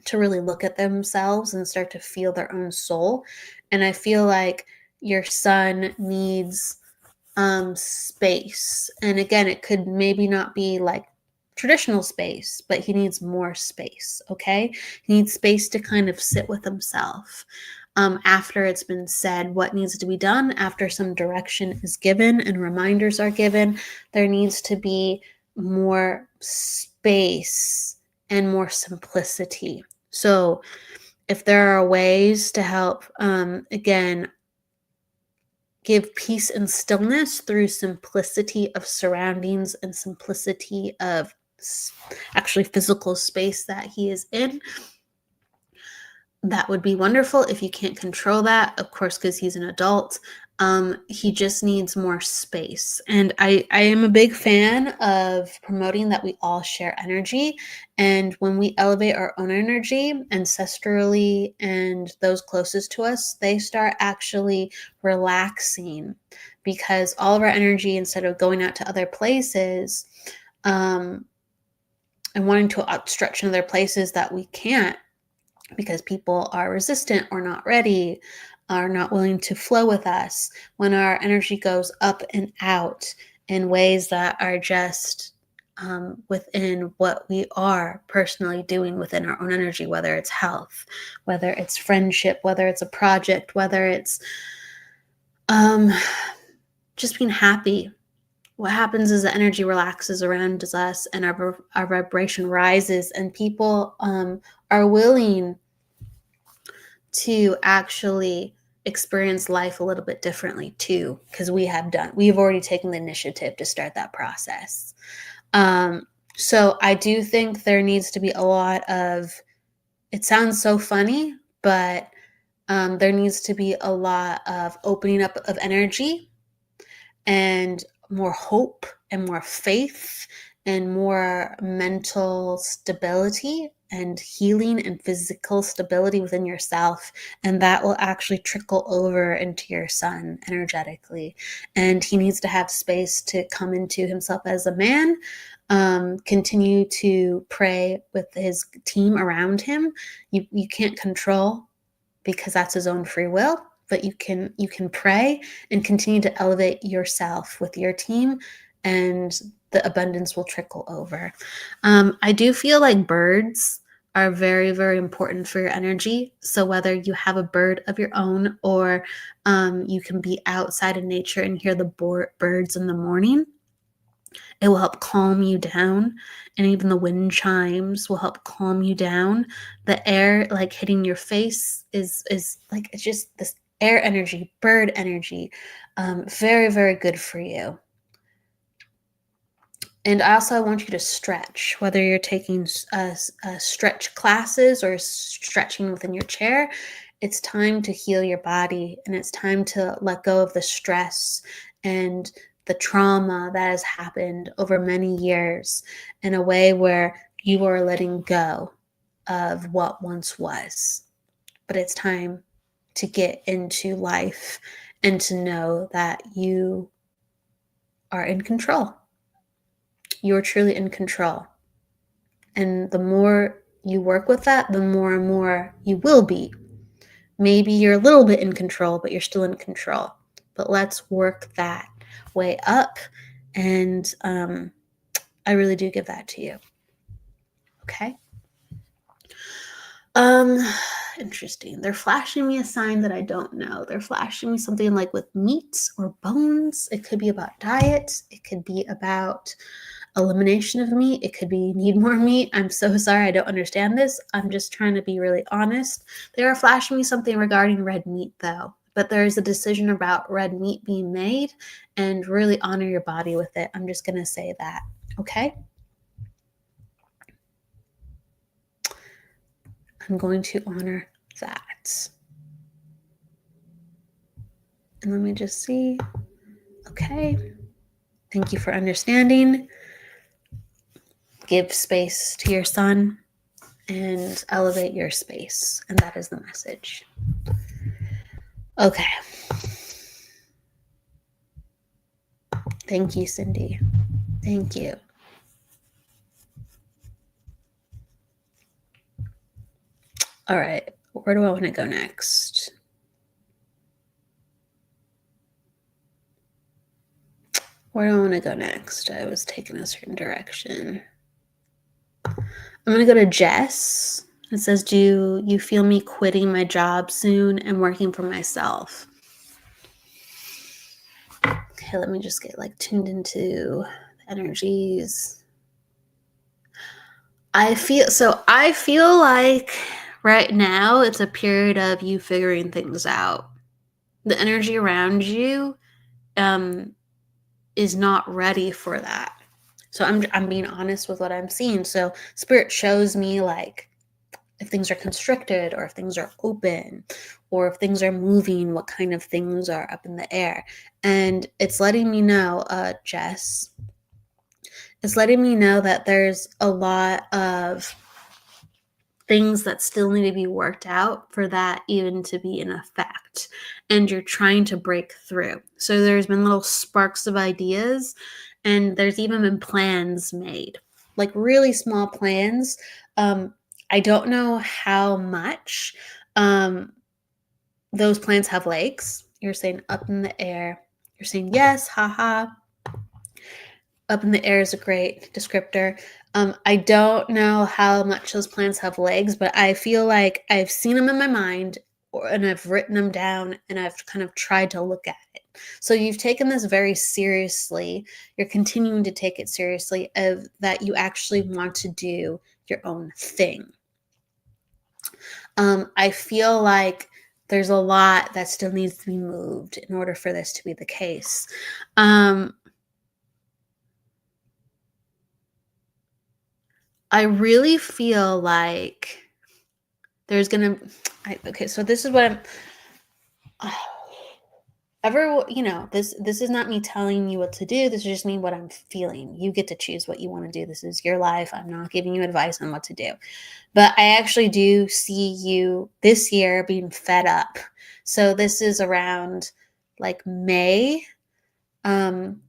to really look at themselves and start to feel their own soul. And I feel like your son needs space. And again, it could maybe not be like traditional space, but he needs more space. Okay. He needs space to kind of sit with himself. After it's been said what needs to be done, after some direction is given and reminders are given, there needs to be more space and more simplicity. So if there are ways to help, again, give peace and stillness through simplicity of surroundings and simplicity of actually physical space that he is in, that would be wonderful. If you can't control that, of course, because he's an adult, he just needs more space. And I am a big fan of promoting that we all share energy. And when we elevate our own energy ancestrally, and those closest to us, they start actually relaxing, because all of our energy, instead of going out to other places and wanting to outstretch in other places that we can't, because people are resistant or not ready, are not willing to flow with us. When our energy goes up and out in ways that are just within what we are personally doing within our own energy, whether it's health, whether it's friendship, whether it's a project, whether it's just being happy. What happens is the energy relaxes around us and our vibration rises, and people are willing to actually experience life a little bit differently too, because we've already taken the initiative to start that process. So I do think there needs to be a lot of, it sounds so funny, but there needs to be a lot of opening up of energy and more hope and more faith and more mental stability and healing and physical stability within yourself. And that will actually trickle over into your son energetically. And he needs to have space to come into himself as a man, continue to pray with his team around him. You can't control, because that's his own free will, but you can pray and continue to elevate yourself with your team, and the abundance will trickle over. I do feel like birds are very, very important for your energy. So whether you have a bird of your own, or you can be outside in nature and hear the birds in the morning, it will help calm you down. And even the wind chimes will help calm you down. The air like hitting your face is like, it's just this air energy, bird energy. Very, very good for you. And also, I want you to stretch, whether you're taking stretch classes or stretching within your chair. It's time to heal your body, and it's time to let go of the stress and the trauma that has happened over many years, in a way where you are letting go of what once was. But it's time to get into life and to know that you are in control. You're truly in control. And the more you work with that, the more and more you will be. Maybe you're a little bit in control, but you're still in control. But let's work that way up. And I really do give that to you. Okay. Interesting. They're flashing me a sign that I don't know. They're flashing me something like with meats or bones. It could be about diet. It could be about elimination of meat. It could be need more meat. I'm so sorry. I don't understand this. I'm just trying to be really honest. They are flashing me something regarding red meat though. But there is a decision about red meat being made, and really honor your body with it. I'm just going to say that. Okay. I'm going to honor that. And let me just see. Okay. Thank you for understanding. Give space to your son and elevate your space. And that is the message. Okay. Thank you, Cindy. Thank you. All right. Where do I want to go next? Where do I want to go next? I was taking a certain direction. I'm going to go to Jess. It says, do you feel me quitting my job soon and working for myself? Okay, let me just get like tuned into the energies. I feel like right now it's a period of you figuring things out. The energy around you is not ready for that. So I'm being honest with what I'm seeing. So Spirit shows me like if things are constricted, or if things are open, or if things are moving, what kind of things are up in the air. And it's letting me know, Jess, it's letting me know that there's a lot of things that still need to be worked out for that even to be in effect. And you're trying to break through. So there's been little sparks of ideas, and there's even been plans made, like really small plans. I don't know how much those plans have legs. You're saying up in the air. You're saying yes, haha. Up in the air is a great descriptor. I don't know how much those plans have legs, but I feel like I've seen them in my mind and I've written them down and I've kind of tried to look at it. So you've taken this very seriously. You're continuing to take it seriously of that you actually want to do your own thing. I feel like there's a lot that still needs to be moved in order for this to be the case. I really feel like there's gonna. Okay, so this is what I'm. This is not me telling you what to do. This is just me what I'm feeling. You get to choose what you want to do. This is your life. I'm not giving you advice on what to do. But I actually do see you this year being fed up. So this is around like May.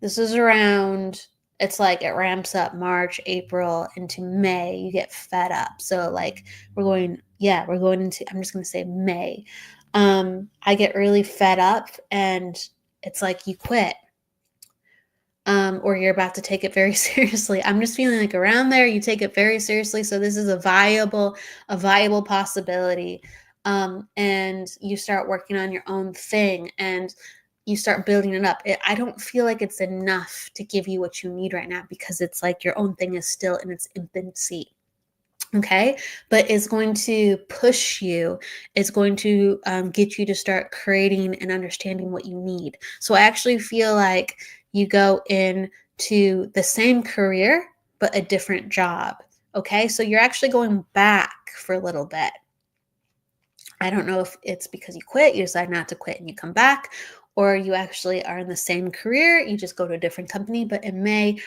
This is around, it's like it ramps up March, April into May. You get fed up. So like we're going into, I'm just going to say May. I get really fed up and it's like you quit. Or you're about to take it very seriously. I'm just feeling like around there, you take it very seriously. So this is a viable possibility. And you start working on your own thing and you start building it up. I don't feel like it's enough to give you what you need right now because it's like your own thing is still in its infancy. Okay, but it's going to push you. It's going to get you to start creating and understanding what you need. So I actually feel like you go into the same career, but a different job. Okay, so you're actually going back for a little bit. I don't know if it's because you quit, you decide not to quit and you come back, or you actually are in the same career, you just go to a different company. But in May,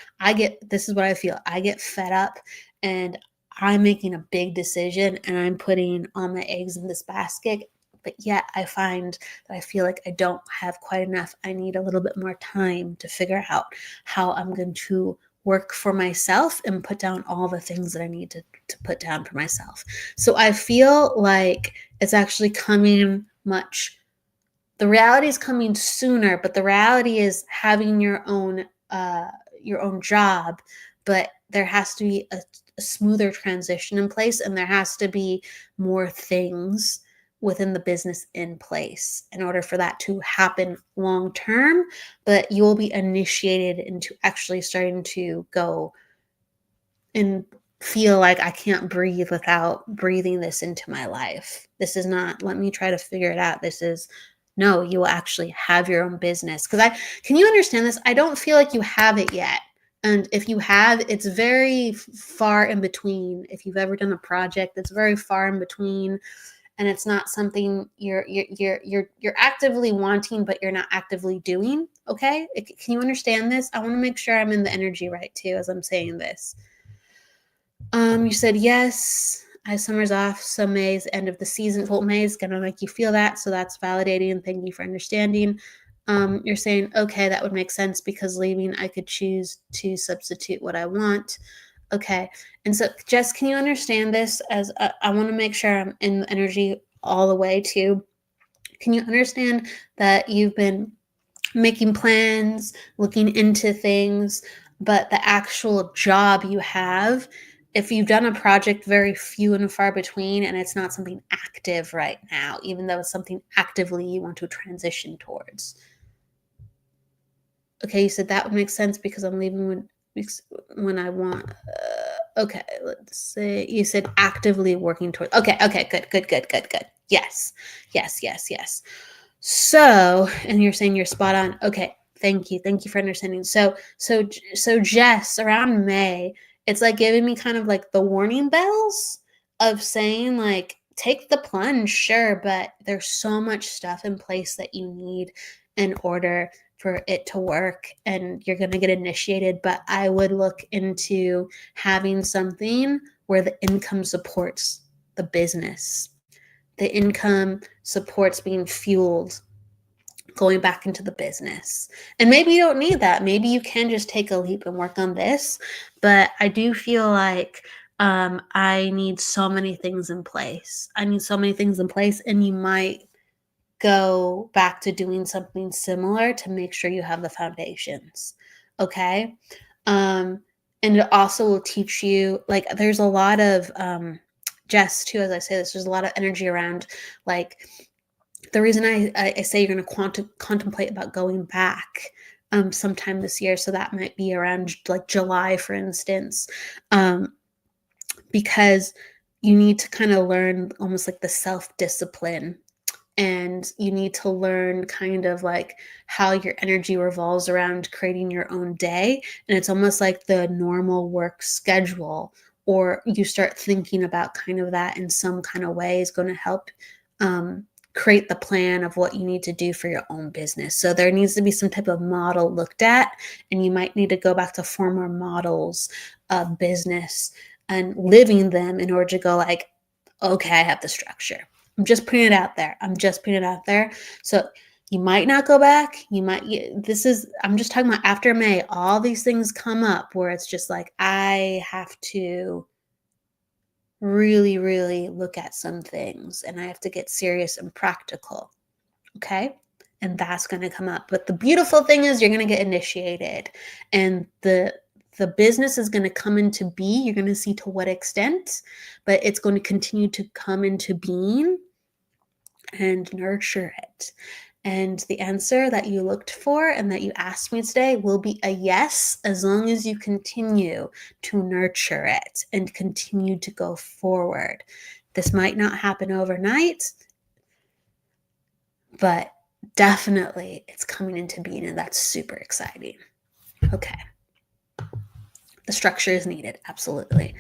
this is what I feel. I get fed up and I'm making a big decision and I'm putting all my eggs in this basket. But yet I find that I feel like I don't have quite enough. I need a little bit more time to figure out how I'm going to work for myself and put down all the things that I need to put down for myself. So I feel like it's actually coming the reality is coming sooner, but the reality is having your own job, but there has to be a smoother transition in place and there has to be more things within the business in place in order for that to happen long term, but you'll be initiated into actually starting to go and feel like I can't breathe without breathing this into my life. This is not, let me try to figure it out. This is, no, you will actually have your own business. Can you understand this? I don't feel like you have it yet. And if you have, it's very far in between. If you've ever done a project, it's very far in between. And it's not something you're actively wanting, but you're not actively doing. Okay. Can you understand this? I want to make sure I'm in the energy right too, as I'm saying this. You said, yes, summer's off. So May's end of the season. Well, May is going to make you feel that. So that's validating. Thank you for understanding. You're saying, okay, that would make sense because leaving, I could choose to substitute what I want. Okay. And so Jess, can you understand this as I want to make sure I'm in the energy all the way too. Can you understand that you've been making plans, looking into things, but the actual job you have, if you've done a project very few and far between and it's not something active right now, even though it's something actively you want to transition towards. Okay, you said that would make sense because I'm leaving when I want. Okay, let's say you said actively working towards. Okay, good. Yes. So, and you're saying you're spot on. Okay, thank you for understanding. So Jess, around May, it's like giving me kind of like the warning bells of saying like, take the plunge, sure, but there's so much stuff in place that you need in order for it to work and you're going to get initiated. But I would look into having something where the income supports the business. The income supports being fueled going back into the business. And maybe you don't need that. Maybe you can just take a leap and work on this. But I do feel like I need so many things in place. And you might go back to doing something similar to make sure you have the foundations. Okay. And it also will teach you, like, there's a lot of, Jess, too, as I say this, there's a lot of energy around, like, the reason I say you're going to contemplate about going back sometime this year. So that might be around like July, for instance, because you need to kind of learn almost like the self-discipline, and you need to learn kind of like how your energy revolves around creating your own day. And it's almost like the normal work schedule, or you start thinking about kind of that in some kind of way, is going to help create the plan of what you need to do for your own business. So there needs to be some type of model looked at, and you might need to go back to former models of business and living them in order to go like, okay, I have the structure. I'm just putting it out there. So you might not go back. I'm just talking about after May, all these things come up where it's just like, I have to really, really look at some things, and I have to get serious and practical. Okay. And that's going to come up. But the beautiful thing is you're going to get initiated, and the business is going to come into being. You're going to see to what extent, but it's going to continue to come into being and nurture it. And the answer that you looked for and that you asked me today will be a yes, as long as you continue to nurture it and continue to go forward. This might not happen overnight, but definitely it's coming into being, and that's super exciting. Okay. The structure is needed. Absolutely.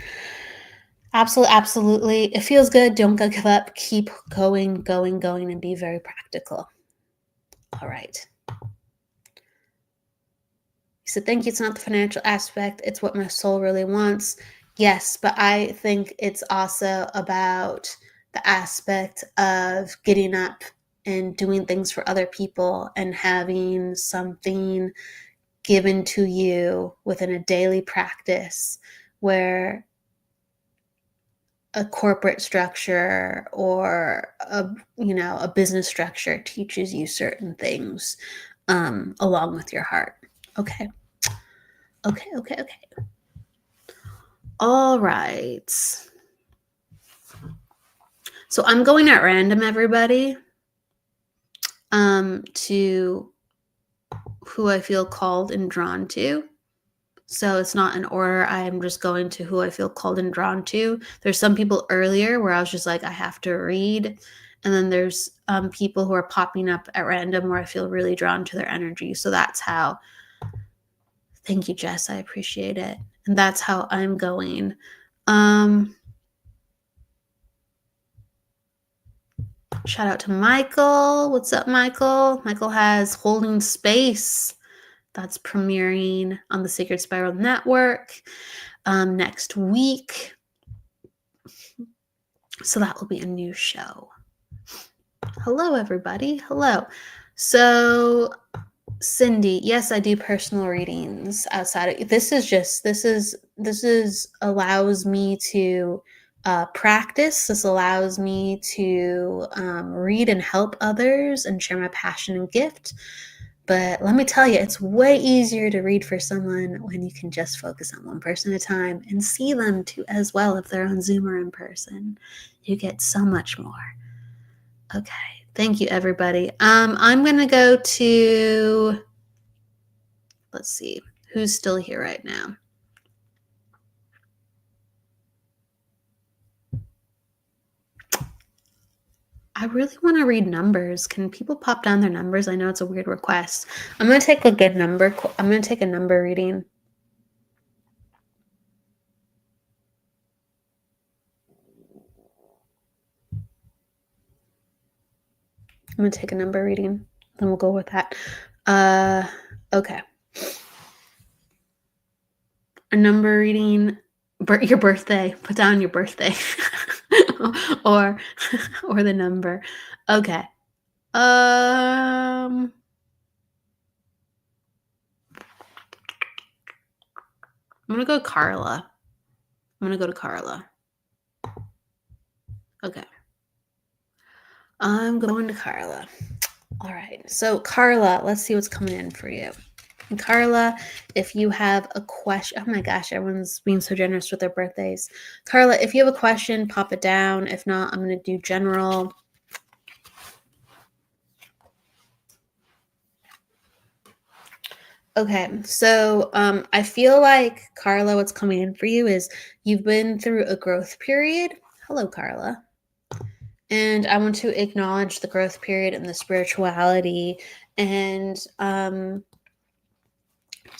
Absolutely. It feels good. Don't give up. Keep going, and be very practical. All right. He said, thank you. It's not the financial aspect. It's what my soul really wants. Yes, but I think it's also about the aspect of getting up and doing things for other people and having something given to you within a daily practice, where a corporate structure or a business structure teaches you certain things along with your heart. Okay. All right. So I'm going at random, everybody, to who I feel called and drawn to. So it's not in order. I am just going to who I feel called and drawn to. There's some people earlier where I was just like, I have to read. And then there's people who are popping up at random where I feel really drawn to their energy. So that's how. Thank you, Jess. I appreciate it. And that's how I'm going. Shout out to Michael. What's up, Michael? Michael has Holding Space. That's premiering on the Sacred Spiral Network next week. So that will be a new show. Hello, everybody. Hello. So, Cindy, yes, I do personal readings outside of this. Is allows me to practice. This allows me to read and help others and share my passion and gift. But let me tell you, it's way easier to read for someone when you can just focus on one person at a time and see them too as well if they're on Zoom or in person. You get so much more. Okay. Thank you, everybody. I'm going to go to, let's see, who's still here right now. I really want to read numbers. Can people pop down their numbers? I know it's a weird request. I'm going to take a good number. I'm going to take a number reading. I'm going to take a number reading. Then we'll go with that. Okay. A number reading, your birthday. Put down your birthday. or the number. Okay. I'm going to go Carla. I'm going to go to Carla. Okay. I'm going to Carla. All right. So, Carla, let's see what's coming in for you. And Carla, if you have a question, oh my gosh, everyone's being so generous with their birthdays. Carla, if you have a question, pop it down. If not, I'm going to do general. Okay, so I feel like, Carla, what's coming in for you is you've been through a growth period. Hello, Carla. And I want to acknowledge the growth period and the spirituality and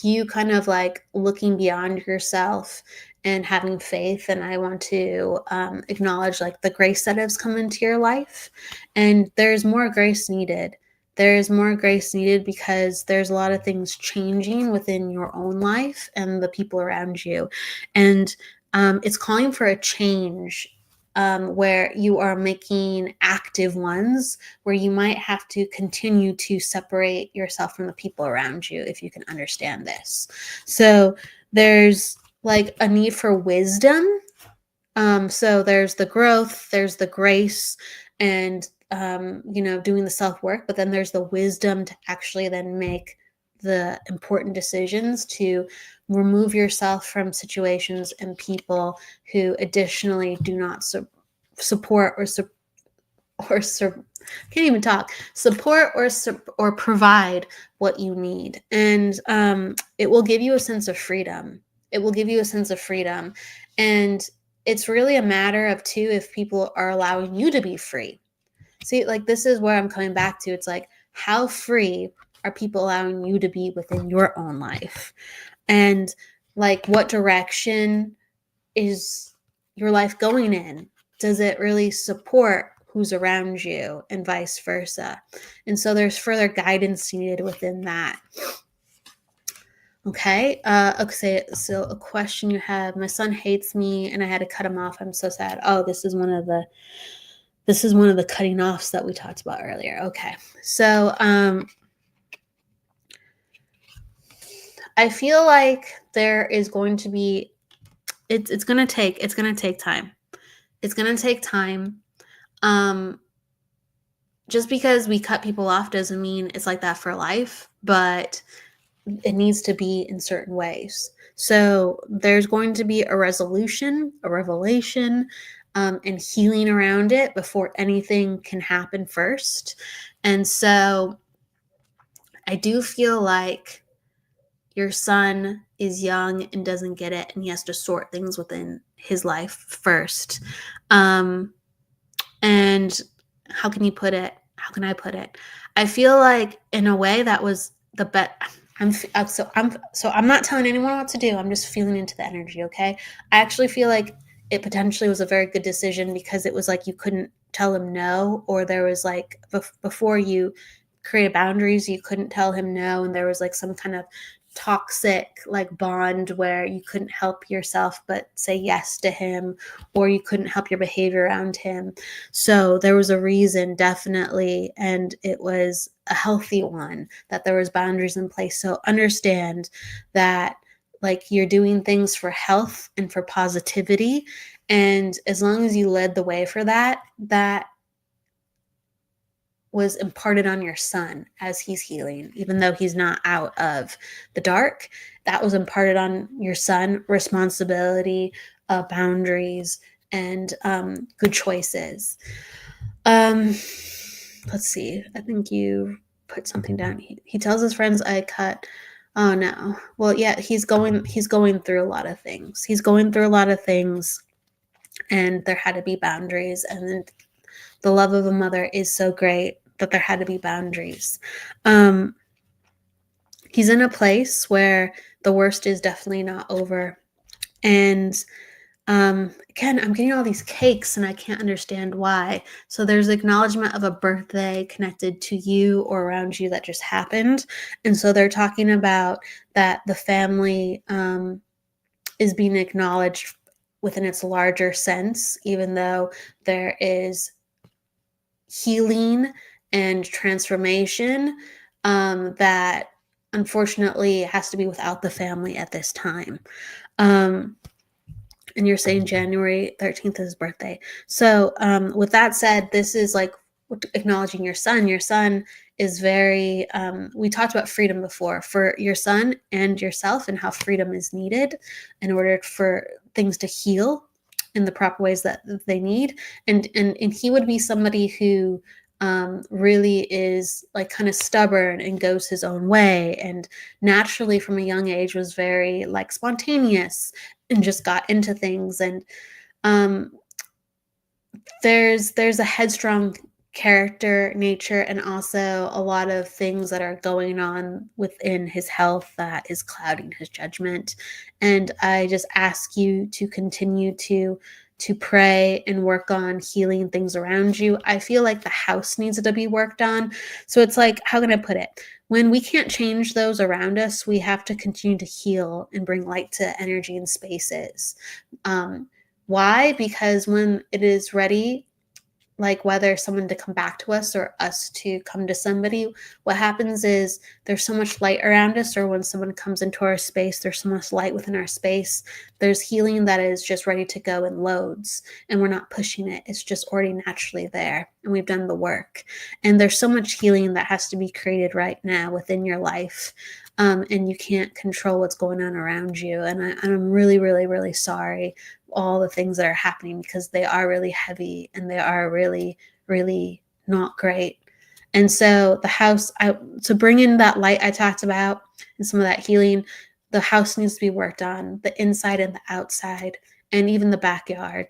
you kind of like looking beyond yourself and having faith. And I want to acknowledge like the grace that has come into your life. And there's more grace needed. There's more grace needed because there's a lot of things changing within your own life and the people around you. And it's calling for a change where you are making active ones, where you might have to continue to separate yourself from the people around you, if you can understand this. So there's like a need for wisdom. So there's the growth, there's the grace, and doing the self-work, but then there's the wisdom to actually then make the important decisions to remove yourself from situations and people who additionally do not support can't even talk, support or provide what you need. And it will give you a sense of freedom. It will give you a sense of freedom. And it's really a matter of too, if people are allowing you to be free. See, like, this is where I'm coming back to. It's like, how free are people allowing you to be within your own life? And like, what direction is your life going in? Does it really support who's around you and vice versa? And so there's further guidance needed within that. Okay. Okay. So a question you have: my son hates me and I had to cut him off. I'm so sad. Oh, this is one of the cutting offs that we talked about earlier. Okay. So I feel like there is going to be it's gonna take time. It's gonna take time. Just because we cut people off doesn't mean it's like that for life, but it needs to be in certain ways. So there's going to be a resolution, a revelation, and healing around it before anything can happen first. And so I do feel like your son is young and doesn't get it, and he has to sort things within his life first. And how can you put it? How can I put it? I feel like in a way that was the best. I'm not telling anyone what to do. I'm just feeling into the energy. Okay. I actually feel like it potentially was a very good decision because it was like you couldn't tell him no, or there was like before you created boundaries, you couldn't tell him no, and there was like some kind of toxic like bond where you couldn't help yourself but say yes to him, or you couldn't help your behavior around him. So there was a reason, definitely, and it was a healthy one, that there was boundaries in place. So understand that like you're doing things for health and for positivity, and as long as you led the way for that, that was imparted on your son as he's healing, even though he's not out of the dark. That was imparted on your son: responsibility, boundaries, and good choices. Let's see. I think you put something down. He tells his friends I cut. Oh no. Well, yeah, he's going through a lot of things. And there had to be boundaries. And then the love of a mother is so great that there had to be boundaries. He's in a place where the worst is definitely not over. And again, I'm getting all these cakes and I can't understand why. So there's acknowledgement of a birthday connected to you or around you that just happened. And so they're talking about that the family is being acknowledged within its larger sense, even though there is healing and transformation that unfortunately has to be without the family at this time. And you're saying January 13th is his birthday. So with that said, this is like acknowledging your son. Your son is very, we talked about freedom before, for your son and yourself, and how freedom is needed in order for things to heal in the proper ways that they need. And he would be somebody who really is like kind of stubborn and goes his own way, and naturally from a young age was very like spontaneous and just got into things. And there's a headstrong character, nature, and also a lot of things that are going on within his health that is clouding his judgment. And I just ask you to continue to pray and work on healing things around you. I feel like the house needs to be worked on. So it's like, how can I put it? When we can't change those around us, we have to continue to heal and bring light to energy and spaces. Why? Because when it is ready, like whether someone to come back to us or us to come to somebody, what happens is there's so much light around us, or when someone comes into our space, there's so much light within our space. There's healing that is just ready to go in loads, and we're not pushing it. It's just already naturally there, and we've done the work. And there's so much healing that has to be created right now within your life. And you can't control what's going on around you. And I'm really, really, really sorry all the things that are happening, because they are really heavy and they are really, really not great. And so the house, to bring in that light I talked about and some of that healing, the house needs to be worked on, the inside and the outside, and even the backyard.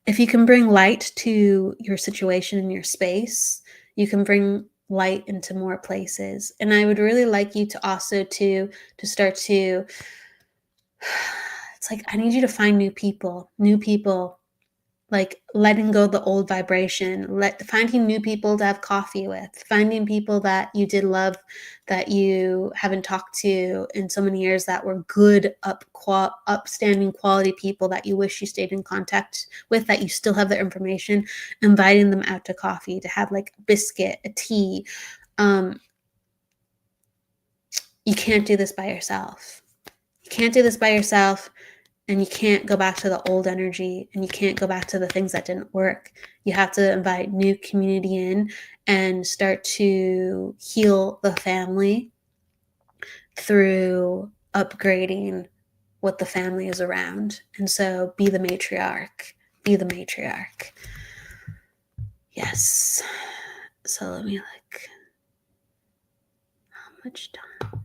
If you can bring light to your situation and your space, you can bring light into more places. And I would really like you to also to start to, it's like, I need you to find new people, like letting go the old vibration, finding new people to have coffee with, finding people that you did love, that you haven't talked to in so many years, that were good, upstanding quality people that you wish you stayed in contact with, that you still have their information, inviting them out to coffee, to have like a biscuit, a tea. You can't do this by yourself. You can't do this by yourself. And you can't go back to the old energy, and you can't go back to the things that didn't work. You have to invite new community in and start to heal the family through upgrading what the family is around. And so be the matriarch. Be the matriarch. Yes. So let me like, how much time?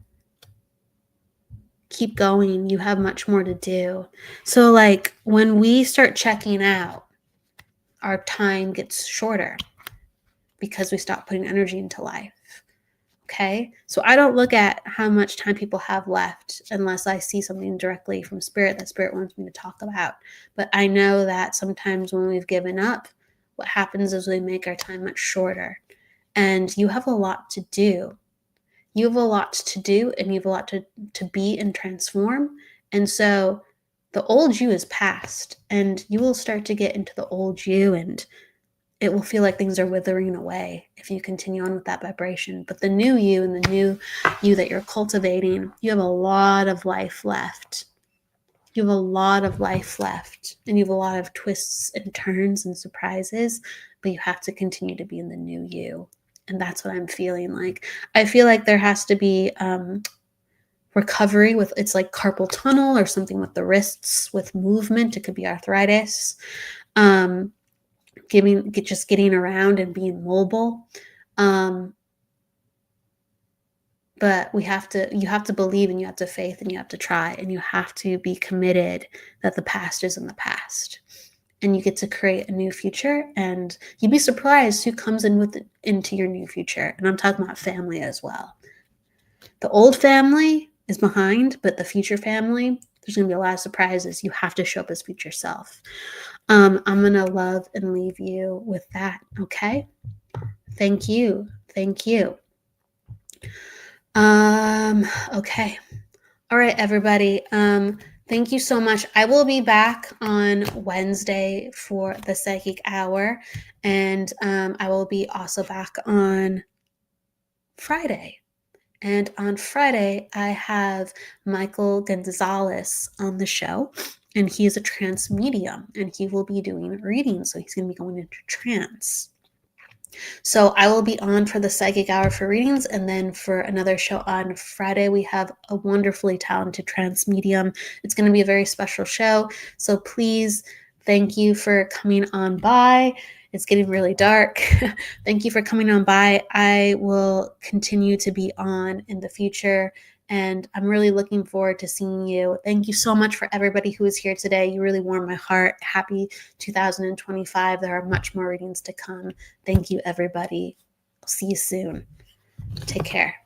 Keep going. You have much more to do. So like when we start checking out, our time gets shorter because we stop putting energy into life. Okay. So I don't look at how much time people have left unless I see something directly from spirit that spirit wants me to talk about. But I know that sometimes when we've given up, what happens is we make our time much shorter. And you have a lot to do. You have a lot to do, and you have a lot to be and transform. And so the old you is past, and you will start to get into the old you, and it will feel like things are withering away if you continue on with that vibration. But the new you and the new you that you're cultivating, you have a lot of life left. You have a lot of life left, and you have a lot of twists and turns and surprises, but you have to continue to be in the new you. And that's what I'm feeling like. I feel like there has to be recovery with, it's like carpal tunnel or something with the wrists, with movement. It could be arthritis. Just getting around and being mobile. But you have to believe, and you have to faith, and you have to try, and you have to be committed that the past is in the past. And you get to create a new future, and you'd be surprised who comes into your new future. And I'm talking about family as well. The old family is behind, but the future family, there's going to be a lot of surprises. You have to show up as future self. I'm going to love and leave you with that. Okay. Thank you. Okay. All right, everybody. Thank you so much. I will be back on Wednesday for the Psychic Hour, and I will be also back on Friday. And on Friday, I have Michael Gonzalez on the show, And he is a trance medium, and he will be doing readings. So he's going to be going into trance. So I will be on for the psychic hour for readings, and then for another show on Friday, we have a wonderfully talented trance medium. It's going to be a very special show. So please, thank you for coming on by. It's getting really dark. Thank you for coming on by. I will continue to be on in the future, and I'm really looking forward to seeing you. Thank you so much for everybody who is here today. You really warmed my heart. Happy 2025. There are much more readings to come. Thank you, everybody. I'll see you soon. Take care.